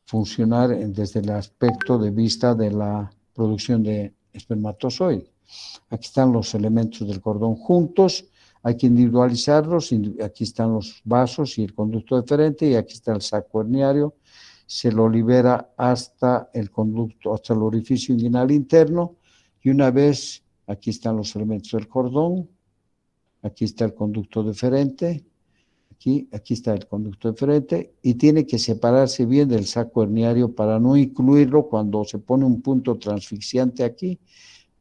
funcionar desde el aspecto de vista de la producción de espermatozoides. Aquí están los elementos del cordón juntos, hay que individualizarlos, aquí están los vasos y el conducto deferente y aquí está el saco herniario, se lo libera hasta el conducto, hasta el orificio inguinal interno y una vez aquí están los elementos del cordón, aquí está el conducto deferente, aquí está el conducto deferente y tiene que separarse bien del saco herniario para no incluirlo cuando se pone un punto transfixiante aquí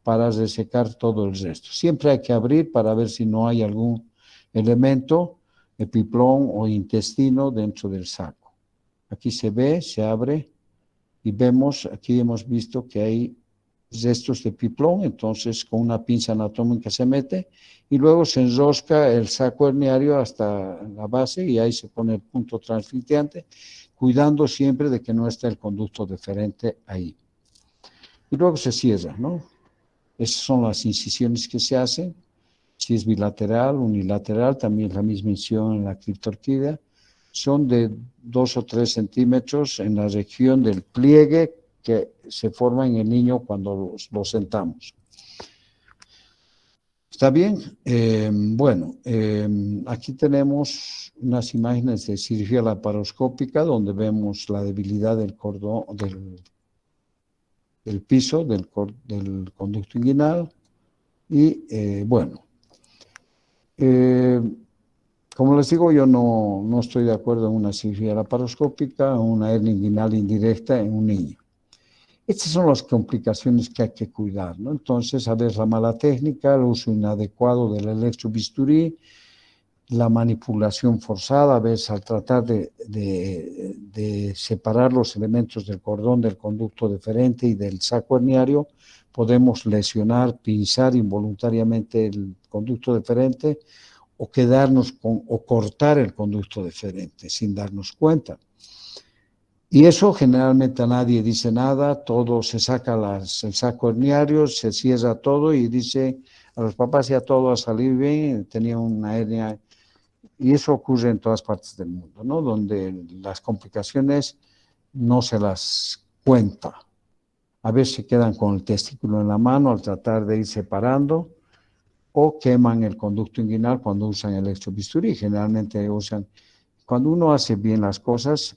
para resecar todo el resto. Siempre hay que abrir para ver si no hay algún elemento, epiplón o intestino dentro del saco. Aquí se ve, se abre y vemos, aquí hemos visto que hay restos de epiplón, entonces con una pinza anatómica se mete y luego se enrosca el saco herniario hasta la base y ahí se pone el punto transfiltrante, cuidando siempre de que no esté el conducto deferente ahí. Y luego se cierra, ¿no? Esas son las incisiones que se hacen, si es bilateral, unilateral, también la misma incisión en la criptorquídea, son de 2 o 3 centímetros en la región del pliegue que se forma en el niño cuando lo sentamos. ¿Está bien? Bueno, aquí tenemos unas imágenes de cirugía laparoscópica donde vemos la debilidad del cordón, del piso, del conducto inguinal y bueno, como les digo, yo no estoy de acuerdo en una cirugía laparoscópica, en una hernia inguinal indirecta en un niño. Estas son las complicaciones que hay que cuidar, ¿no? Entonces, a ver, la mala técnica, el uso inadecuado del electrobisturí, la manipulación forzada, a veces al tratar de separar los elementos del cordón del conducto deferente y del saco herniario, podemos lesionar, pinzar involuntariamente el conducto deferente o quedarnos o cortar el conducto deferente sin darnos cuenta. Y eso generalmente a nadie dice nada, todo se saca el saco herniario, se cierra todo y dice a los papás ya todo ha salido bien, tenía una hernia. Y eso ocurre en todas partes del mundo, ¿no? Donde las complicaciones no se las cuenta. A veces se quedan con el testículo en la mano al tratar de ir separando o queman el conducto inguinal cuando usan el electrobisturí. Generalmente usan, cuando uno hace bien las cosas,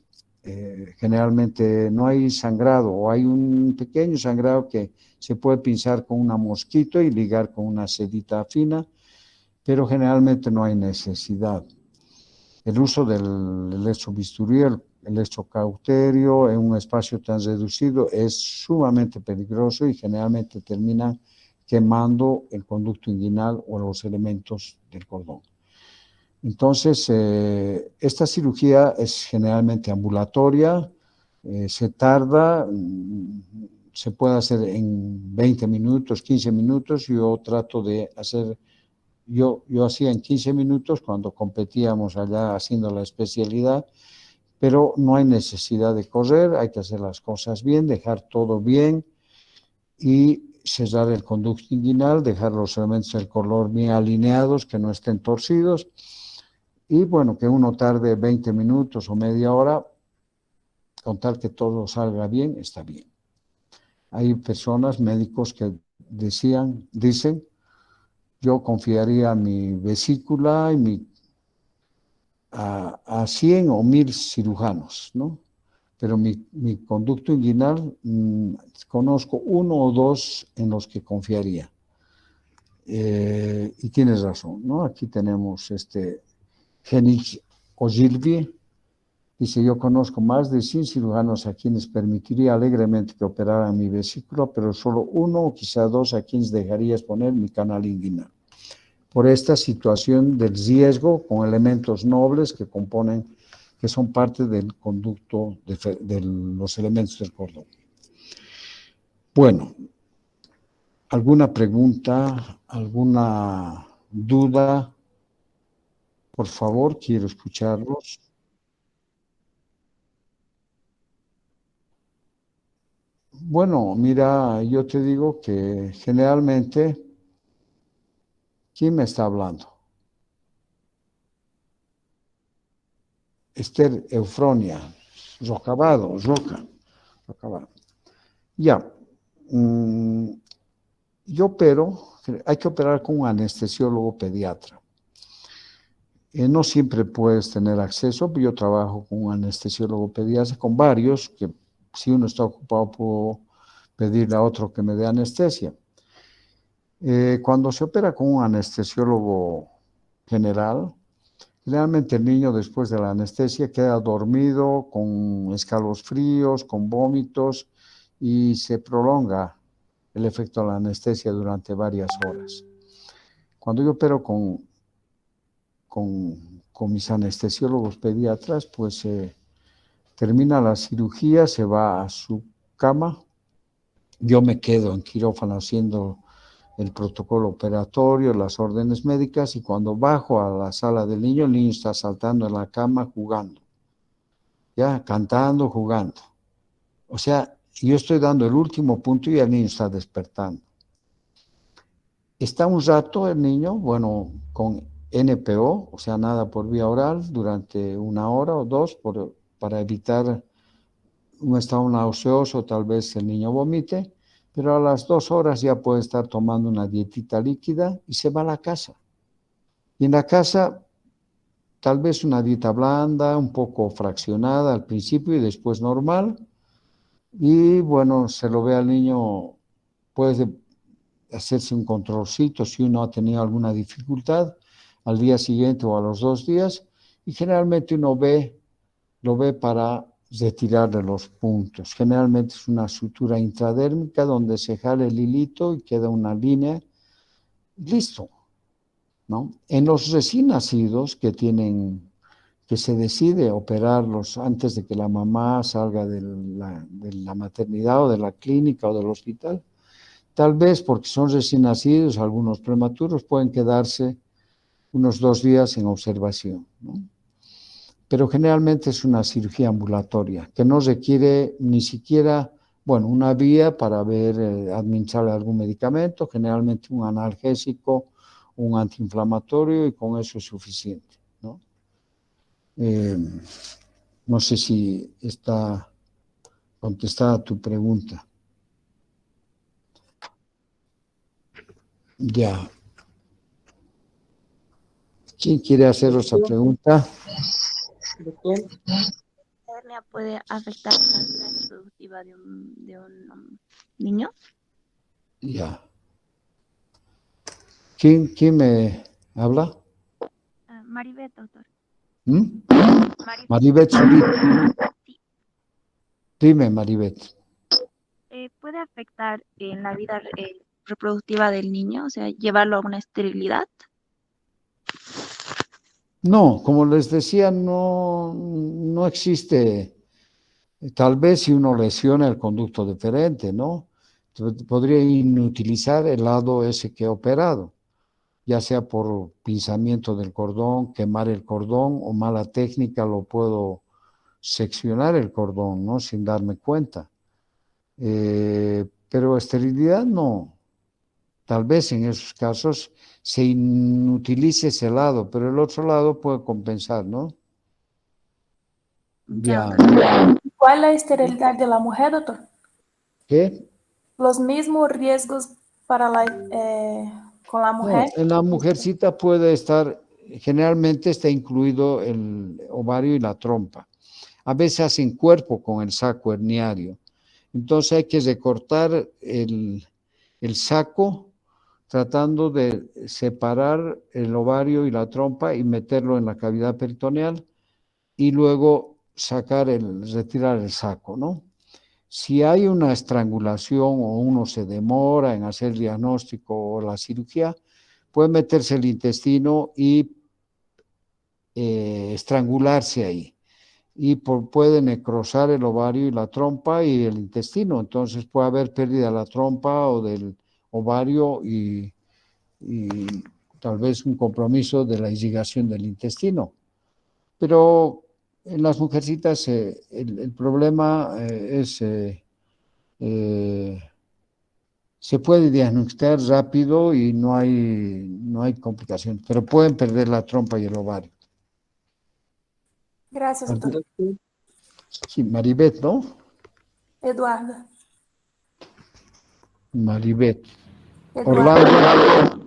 generalmente no hay sangrado o hay un pequeño sangrado que se puede pinzar con una mosquito y ligar con una sedita fina, pero generalmente no hay necesidad. El uso del electrobisturí, el electrocauterio en un espacio tan reducido es sumamente peligroso y generalmente termina quemando el conducto inguinal o los elementos del cordón. Entonces, esta cirugía es generalmente ambulatoria, se tarda, se puede hacer en 20 minutos, 15 minutos. Yo trato de hacer, yo hacía en 15 minutos cuando competíamos allá haciendo la especialidad, pero no hay necesidad de correr, hay que hacer las cosas bien, dejar todo bien y cerrar el conducto inguinal, dejar los elementos del color bien alineados, que no estén torcidos. Y bueno, que uno tarde 20 minutos o media hora, con tal que todo salga bien, está bien. Hay personas, médicos que dicen, yo confiaría mi vesícula y a 100 o 1000 cirujanos, ¿no? Pero mi conducto inguinal, conozco uno o dos en los que confiaría. Y tienes razón, ¿no? Aquí tenemos Genich Ogilvy. Dice, yo conozco más de 100 cirujanos a quienes permitiría alegremente que operaran mi vesícula, pero solo uno o quizá dos a quienes dejaría exponer mi canal inguinal. Por esta situación del riesgo con elementos nobles que son parte del conducto de los elementos del cordón. Bueno, ¿alguna pregunta, alguna duda? Por favor, quiero escucharlos. Bueno, mira, yo te digo que generalmente, ¿quién me está hablando? Esther Eufronia, Rocabado. Ya, yo opero, hay que operar con un anestesiólogo pediatra. No siempre puedes tener acceso, pero yo trabajo con un anestesiólogo pediatra, con varios, que si uno está ocupado puedo pedirle a otro que me dé anestesia. Cuando se opera con un anestesiólogo general, generalmente el niño después de la anestesia queda dormido, con escalofríos, con vómitos, y se prolonga el efecto de la anestesia durante varias horas. Cuando yo opero con mis anestesiólogos pediatras, pues termina la cirugía, se va a su cama, yo me quedo en quirófano haciendo el protocolo operatorio, las órdenes médicas, y cuando bajo a la sala del niño, el niño está saltando en la cama jugando, ya cantando, jugando. O sea, yo estoy dando el último punto y el niño está despertando. Está un rato el niño, bueno, con NPO, o sea, nada por vía oral, durante 1 hora o 2, para evitar un estado nauseoso, tal vez el niño vomite, pero a las 2 horas ya puede estar tomando una dietita líquida y se va a la casa. Y en la casa, tal vez una dieta blanda, un poco fraccionada al principio y después normal. Y bueno, se lo ve al niño, puede hacerse un controlcito si uno ha tenido alguna dificultad al día siguiente o a los 2 días. Y generalmente uno lo ve para retirarle los puntos. Generalmente es una sutura intradérmica donde se jala el hilito y queda una línea. Listo, ¿no? En los recién nacidos que se decide operarlos antes de que la mamá salga de la maternidad o de la clínica o del hospital, tal vez porque son recién nacidos, algunos prematuros pueden quedarse unos 2 días en observación, ¿no? Pero generalmente es una cirugía ambulatoria que no requiere ni siquiera, bueno, una vía para administrarle algún medicamento, generalmente un analgésico, un antiinflamatorio, y con eso es suficiente, ¿no? No sé si está contestada tu pregunta. Ya. ¿Quién quiere hacer otra pregunta? Doctor, ¿La hernia puede afectar la vida reproductiva de un niño? Ya. ¿Quién me ¿Habla? Maribeth, doctor. ¿Mm? Maribeth, Maribeth Solís. sí. Dime, Maribeth. ¿Puede afectar en la vida reproductiva del niño? O sea, llevarlo a una esterilidad. No, como les decía, no existe. Tal vez si uno lesiona el conducto deferente, ¿no? Podría inutilizar el lado ese que he operado, ya sea por pinzamiento del cordón, quemar el cordón o mala técnica, lo puedo seccionar el cordón, ¿no? Sin darme cuenta. Pero esterilidad no. Tal vez en esos casos se inutilice ese lado, pero el otro lado puede compensar, ¿no? Ya, Ya. doctor. ¿Cuál es la esterilidad de la mujer, doctor? ¿Qué? Los mismos riesgos para con la No, mujer. en la mujercita puede estar, generalmente está incluido el ovario y la trompa. A veces hacen cuerpo con el saco herniario. Entonces hay que recortar el saco tratando de separar el ovario y la trompa y meterlo en la cavidad peritoneal y luego retirar el saco, ¿no? Si hay una estrangulación o uno se demora en hacer el diagnóstico o la cirugía, puede meterse el intestino y estrangularse ahí. Y puede necrosar el ovario y la trompa y el intestino. Entonces puede haber pérdida de la trompa o del ovario y tal vez un compromiso de la irrigación del intestino. Pero en las mujercitas el problema es... se puede diagnosticar rápido y no hay complicaciones, pero pueden perder la trompa y el ovario. Gracias, doctor. Doctor, Sí, Maribeth, ¿no? Eduarda. Maribeth. Eduarda.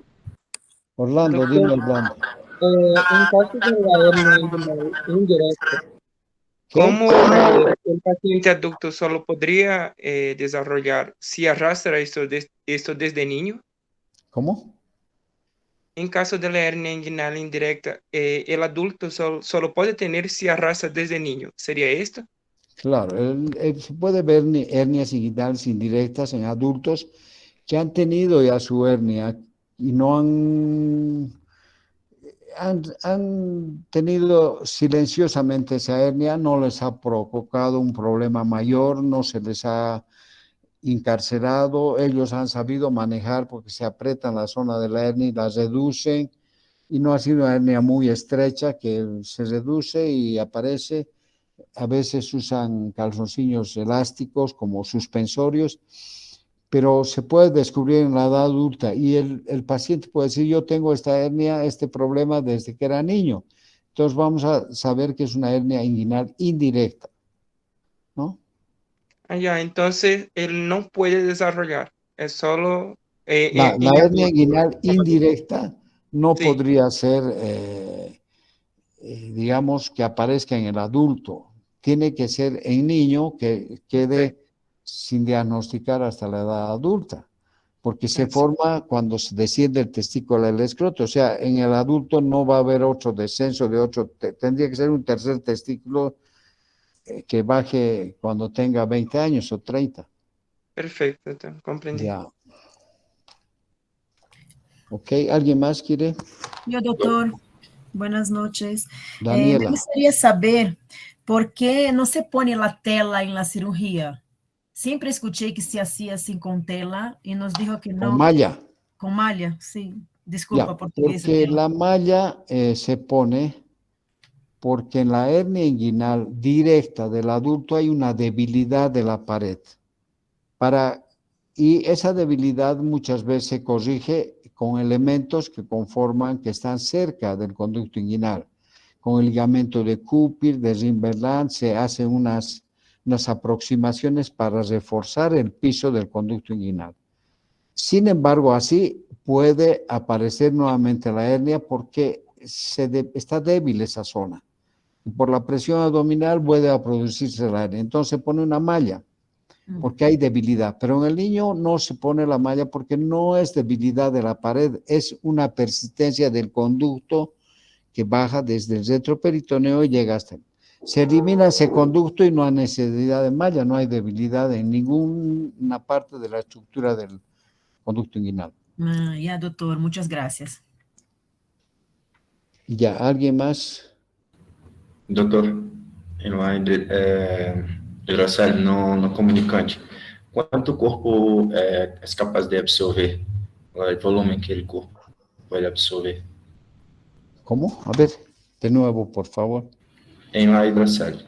Orlando, doctor, dime Orlando. en caso de la hernia inguinal indirecta, ¿Qué? ¿cómo el paciente adulto solo podría desarrollar si arrastra esto desde niño? ¿Cómo? En caso de la hernia inguinal indirecta, el adulto solo puede tener si arrastra desde niño. ¿Sería esto? Claro, se puede ver hernias inguinales indirectas en adultos que han tenido ya su hernia y no han tenido silenciosamente esa hernia, no les ha provocado un problema mayor, no se les ha encarcerado, ellos han sabido manejar porque se aprietan la zona de la hernia y la reducen, y no ha sido una hernia muy estrecha que se reduce y aparece. A veces usan calzoncillos elásticos como suspensorios, pero se puede descubrir en la edad adulta y el paciente puede decir, yo tengo esta hernia, este problema desde que era niño. Entonces vamos a saber que es una hernia inguinal indirecta, ¿no? Ah, ya, entonces él no puede desarrollar, es solo La en hernia adultos. inguinal indirecta no Sí, podría ser, digamos, que aparezca en el adulto. Tiene que ser en niño que quede perfecto. sin diagnosticar hasta la edad adulta, porque se Así. forma cuando se desciende el testículo del escroto. O sea, en el adulto no va a haber otro descenso de otro, tendría que ser un tercer testículo que baje cuando tenga 20 años o 30. Perfecto, comprendí. Ya. Ok, ¿alguien más quiere? Yo, doctor, buenas noches. Me Daniela. gustaría saber por qué no se pone la tela en la cirugía. Siempre escuché que se hacía así con tela y nos dijo que Con no, malla. con malla, sí. Disculpa, Ya, portuguesa. porque la malla se pone porque en la hernia inguinal directa del adulto hay una debilidad de la pared. Y esa debilidad muchas veces se corrige con elementos que conforman, que están cerca del conducto inguinal. Con el ligamento de Cooper, de Rimberland, se hacen unas aproximaciones para reforzar el piso del conducto inguinal. Sin embargo, así puede aparecer nuevamente la hernia porque está débil esa zona. Y por la presión abdominal puede producirse la hernia. Entonces pone una malla. porque hay debilidad. Pero en el niño no se pone la malla porque no es debilidad de la pared, es una persistencia del conducto que baja desde el retroperitoneo y llega hasta el... Se elimina ese conducto y no hay necesidad de malla, no hay debilidad en ninguna parte de la estructura del conducto inguinal. Ya, doutor, muchas gracias. Ya, ¿alguien más? Doutor, em uma hidrocele não comunicante, quanto o corpo é capaz de absorver? O volume que o corpo pode absorver? ¿Cómo? A ver, de nuevo, por favor. Em uma hidrocele,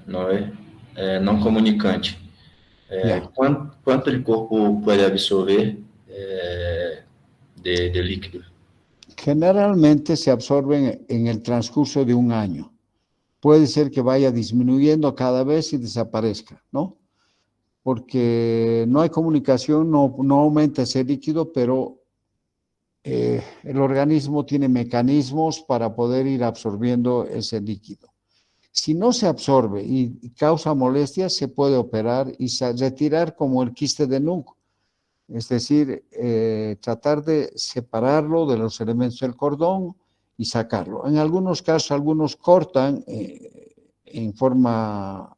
não comunicante, Ya. quanto o corpo pode absorver de líquido? Generalmente se absorben en el transcurso de un año. Puede ser que vaya disminuyendo cada vez y desaparezca, ¿no? Porque no hay comunicación, no aumenta ese líquido, pero el organismo tiene mecanismos para poder ir absorbiendo ese líquido. Si no se absorbe y causa molestias, se puede operar y retirar como el quiste de Nunc. Es decir, tratar de separarlo de los elementos del cordón y sacarlo. En algunos casos, algunos cortan en forma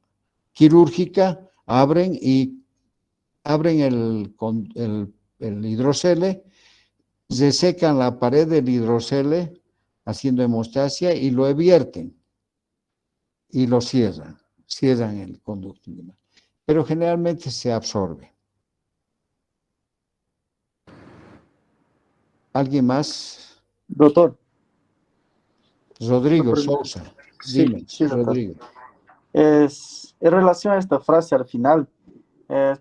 quirúrgica, abren el hidrocele, resecan la pared del hidrocele haciendo hemostasia y lo vierten y lo cierran el conducto inguinal. Pero generalmente se absorbe. ¿Alguien más? Doutor, Rodrigo doutor, Sousa. sí, Dime, sí, doutor. Rodrigo. En relación a esta frase al final,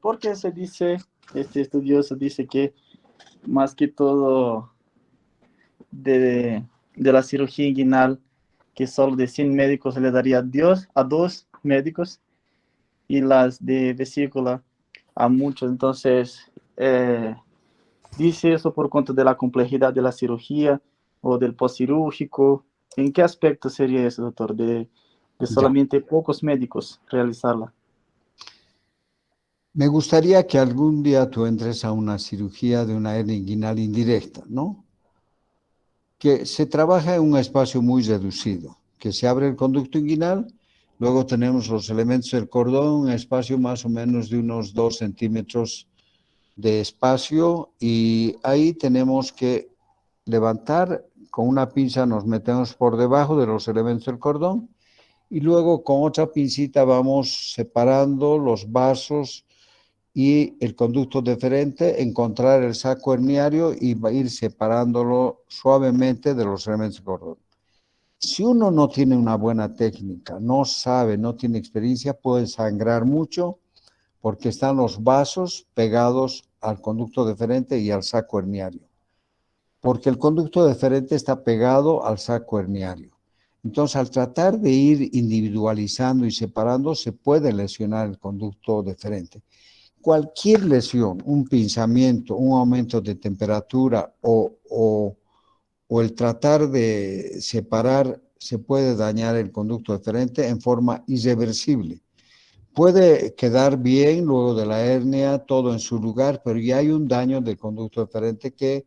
porque se dice, este estudioso dice que más que todo de la cirugía inguinal, que solo de 100 médicos le daría a 2 médicos y las de vesícula a muchos. Entonces, dice eso por cuenta de la complejidad de la cirugía o del postcirúrgico. ¿En qué aspecto sería eso, doctor? De solamente pocos médicos realizarla. Me gustaría que algún día tú entres a una cirugía de una hernia inguinal indirecta, ¿no? Que se trabaja en un espacio muy reducido, que se abre el conducto inguinal, luego tenemos los elementos del cordón, un espacio más o menos de unos 2 centímetros de espacio, y ahí tenemos que levantar con una pinza, nos metemos por debajo de los elementos del cordón y luego con otra pincita vamos separando los vasos y el conducto deferente, encontrar el saco herniario y va a ir separándolo suavemente de los elementos del cordón. Si uno no tiene una buena técnica, no sabe, no tiene experiencia, puede sangrar mucho porque están los vasos pegados al conducto deferente y al saco herniario. Porque el conducto deferente está pegado al saco herniario. Entonces, al tratar de ir individualizando y separando, se puede lesionar el conducto deferente. Cualquier lesión, un pinzamiento, un aumento de temperatura o el tratar de separar, se puede dañar el conducto deferente en forma irreversible. Puede quedar bien luego de la hernia, todo en su lugar, pero ya hay un daño del conducto deferente que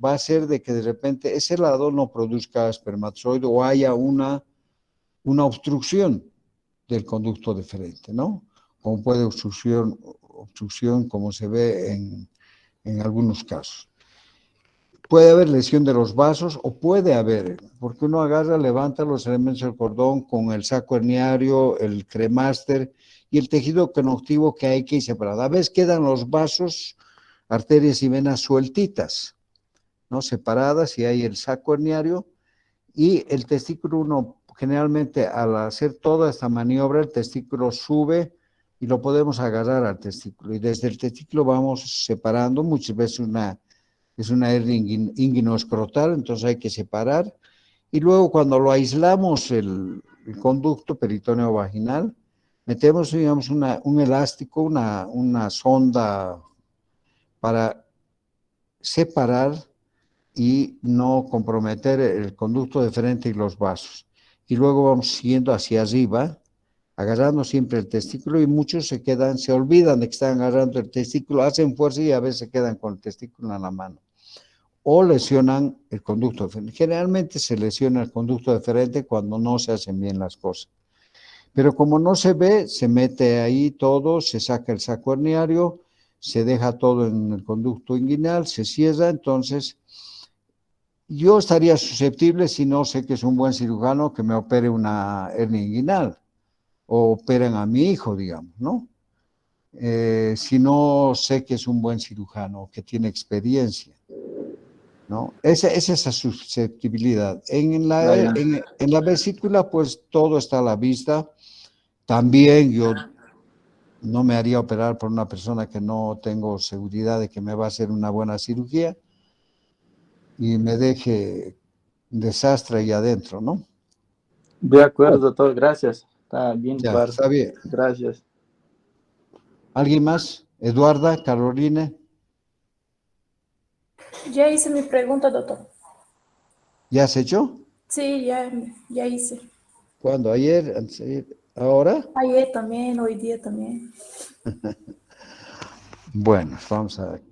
va a hacer de que de repente ese lado no produzca espermatozoide o haya una obstrucción del conducto deferente, ¿no? Como puede obstrucción como se ve en algunos casos. Puede haber lesión de los vasos o puede haber, porque uno agarra, levanta los elementos del cordón con el saco herniario, el cremaster y el tejido conectivo que hay que ir separado. A veces quedan los vasos, arterias y venas sueltitas, ¿no? Separadas, y hay el saco herniario y el testículo. Uno generalmente al hacer toda esta maniobra, el testículo sube y lo podemos agarrar al testículo y desde el testículo vamos separando. Muchas veces es una hernia inguinoescrotal, entonces hay que separar y luego cuando lo aislamos el conducto peritoneo vaginal, metemos, digamos, un elástico, una sonda para separar y no comprometer el conducto deferente y los vasos. Y luego vamos siguiendo hacia arriba agarrando siempre el testículo y muchos se olvidan de que están agarrando el testículo, hacen fuerza y a veces se quedan con el testículo en la mano. O lesionan el conducto deferente. Generalmente se lesiona el conducto deferente cuando no se hacen bien las cosas. Pero como no se ve, se mete ahí todo, se saca el saco herniario, se deja todo en el conducto inguinal, se cierra, entonces yo estaría susceptible, si no sé que es un buen cirujano, que me opere una hernia inguinal o operen a mi hijo, digamos, ¿no? Si no sé que es un buen cirujano, que tiene experiencia, ¿no? Es esa susceptibilidad. En la vesícula, pues todo está a la vista. También yo no me haría operar por una persona que no tengo seguridad de que me va a hacer una buena cirugía y me deje desastre ahí adentro, ¿no? De acuerdo, doctor, gracias. Está bien Ya, claro. está bien. Gracias. ¿Alguien más? Eduarda, Carolina. Ya hice mi pregunta, doctor. ¿Ya has hecho? Sí, ya hice. ¿Cuándo? ¿Ayer? ¿Antes de ayer? ¿Ahora? Ayer también, hoy día también. Bueno, vamos a ver.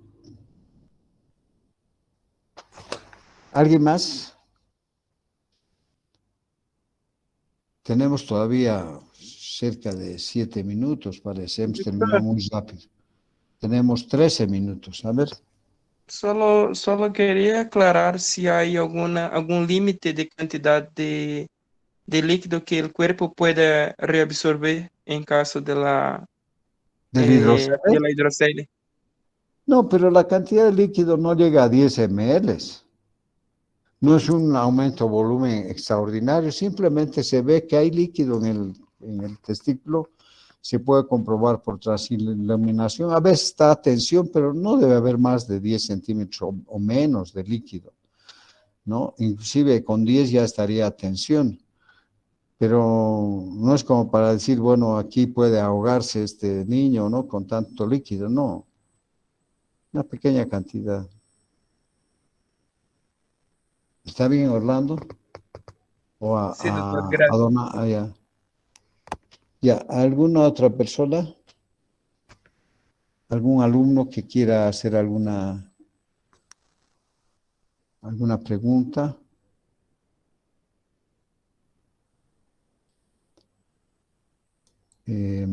¿Alguien más? Tenemos todavía cerca de 7 minutos, parece. Hemos terminado Doctor, muy rápido. Tenemos 13 minutos. A ver. solo quería aclarar si hay algún límite de cantidad de líquido que el cuerpo pueda reabsorber en caso ¿Del hidrocele? de la hidrocele. No, pero la cantidad de líquido no llega a 10 ml. No es un aumento de volumen extraordinario, simplemente se ve que hay líquido en el testículo, se puede comprobar por transiluminación. A veces está a tensión, pero no debe haber más de 10 centímetros o menos de líquido, ¿no? Inclusive con 10 ya estaría a tensión, pero no es como para decir, bueno, aquí puede ahogarse este niño, ¿no? Con tanto líquido, no, una pequeña cantidad. ¿Está bien, Orlando? O Sí, doctor, gracias. ya. Ya, ¿alguna otra persona? ¿Algún alumno que quiera hacer alguna pregunta? Eh,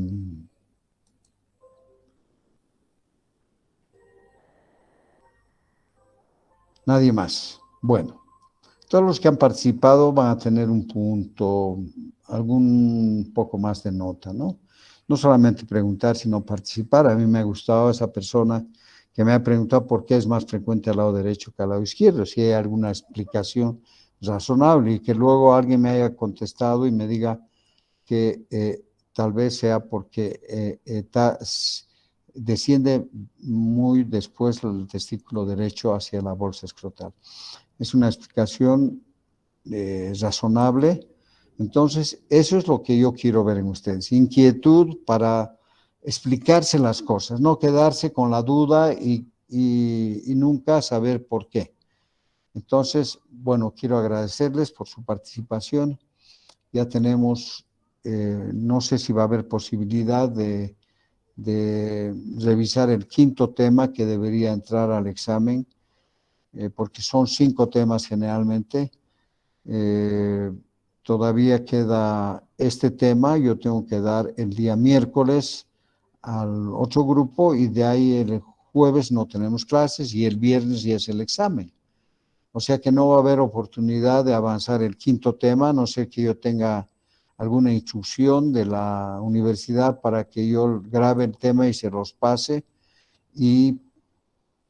Nadie más. Bueno, todos los que han participado van a tener un punto, algún poco más de nota, ¿no? No solamente preguntar, sino participar. A mí me ha gustado esa persona que me ha preguntado por qué es más frecuente al lado derecho que al lado izquierdo, si hay alguna explicación razonable y que luego alguien me haya contestado y me diga que tal vez sea porque desciende muy después el testículo derecho hacia la bolsa escrotal. Es una explicación razonable. Entonces, eso es lo que yo quiero ver en ustedes. Inquietud para explicarse las cosas, no quedarse con la duda y nunca saber por qué. Entonces, bueno, quiero agradecerles por su participación. Ya tenemos, no sé si va a haber posibilidad de revisar el quinto tema que debería entrar al examen, porque son 5 temas generalmente. Todavía queda este tema, yo tengo que dar el día miércoles al otro grupo y de ahí el jueves no tenemos clases y el viernes ya es el examen. O sea que no va a haber oportunidad de avanzar el quinto tema, a no ser que yo tenga alguna instrucción de la universidad para que yo grabe el tema y se los pase,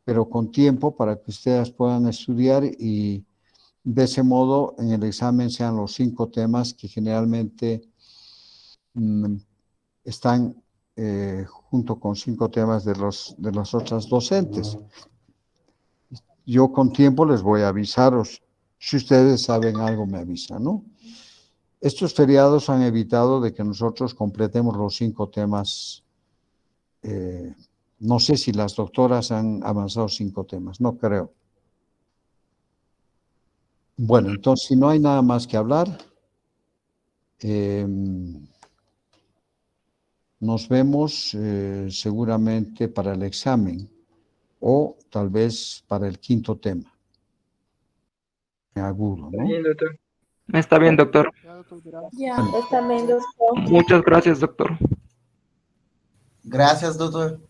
pero con tiempo para que ustedes puedan estudiar y de ese modo en el examen sean los 5 temas que generalmente están junto con 5 temas de las otras docentes. Yo con tiempo les voy a avisaros. Si ustedes saben algo, me avisan, ¿no? Estos feriados han evitado de que nosotros completemos los 5 temas. No sé si las doctoras han avanzado 5 temas, no creo. Bueno, entonces, si no hay nada más que hablar, nos vemos seguramente para el examen o tal vez para el quinto tema. Agudo, ¿no? Bien, doctor. Está bien, doctor. Ya, está bien, doctor. Muchas gracias, doctor. Gracias, doctor.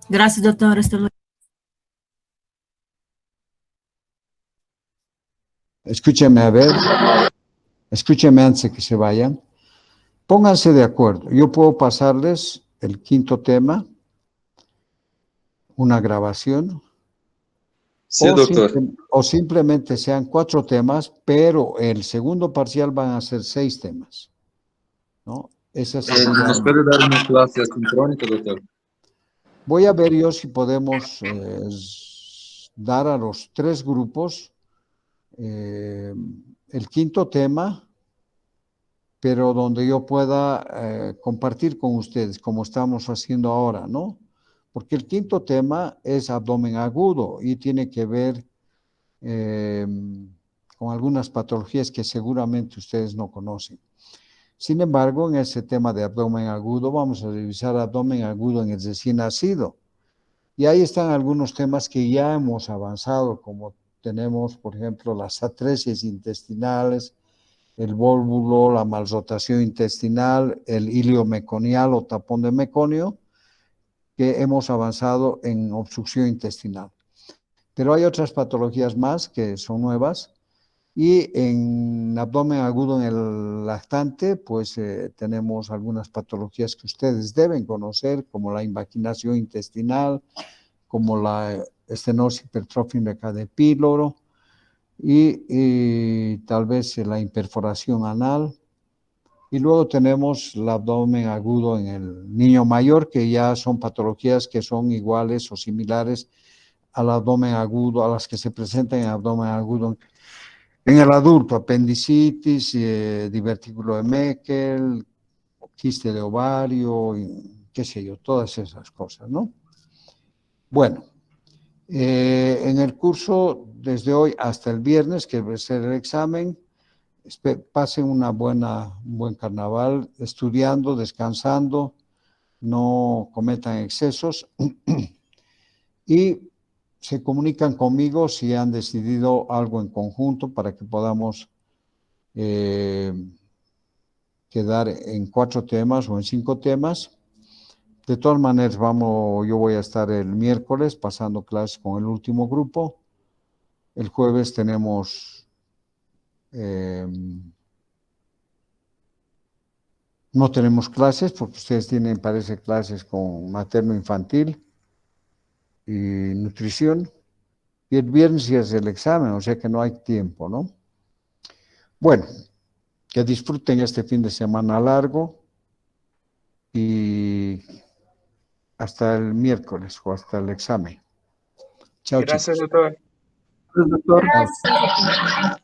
Gracias, doctor. Hasta luego. Escúcheme a ver, escúcheme antes de que se vayan. Pónganse de acuerdo. Yo puedo pasarles el quinto tema, una grabación, Sí, o, doctor. o simplemente sean 4 temas, pero el segundo parcial van a ser 6 temas, ¿no? Esa sería... ¿Nos puede dar una clase asincrónica, doctor? Voy a ver yo si podemos dar a los 3 grupos el quinto tema, pero donde yo pueda compartir con ustedes, como estamos haciendo ahora, ¿no? Porque el quinto tema es abdomen agudo y tiene que ver con algunas patologías que seguramente ustedes no conocen. Sin embargo, en ese tema de abdomen agudo, vamos a revisar abdomen agudo en el recién nacido. Y ahí están algunos temas que ya hemos avanzado, como tenemos, por ejemplo, las atresia intestinales, el vólvulo, la malrotación intestinal, el hilio meconial o tapón de meconio, que hemos avanzado en obstrucción intestinal. Pero hay otras patologías más que son nuevas y en abdomen agudo en el lactante, pues tenemos algunas patologías que ustedes deben conocer, como la invaginación intestinal, como la estenosis hipertrófica de píloro y tal vez la imperforación anal. Y luego tenemos el abdomen agudo en el niño mayor, que ya son patologías que son iguales o similares al abdomen agudo, a las que se presentan en abdomen agudo en el adulto, apendicitis, divertículo de Meckel, quiste de ovario, y qué sé yo, todas esas cosas, ¿no? Bueno, en el curso, desde hoy hasta el viernes, que va a ser el examen, pasen un buen carnaval, estudiando, descansando, no cometan excesos y se comunican conmigo si han decidido algo en conjunto para que podamos quedar en 4 temas o en 5 temas. De todas maneras, yo voy a estar el miércoles pasando clases con el último grupo. El jueves tenemos no tenemos clases porque ustedes tienen, parece, clases con materno-infantil y nutrición. Y el viernes ya es el examen, o sea que no hay tiempo, ¿no? Bueno, que disfruten este fin de semana largo y hasta el miércoles o hasta el examen. Chao, Gracias, chicos. doctor. Doctor. Gracias.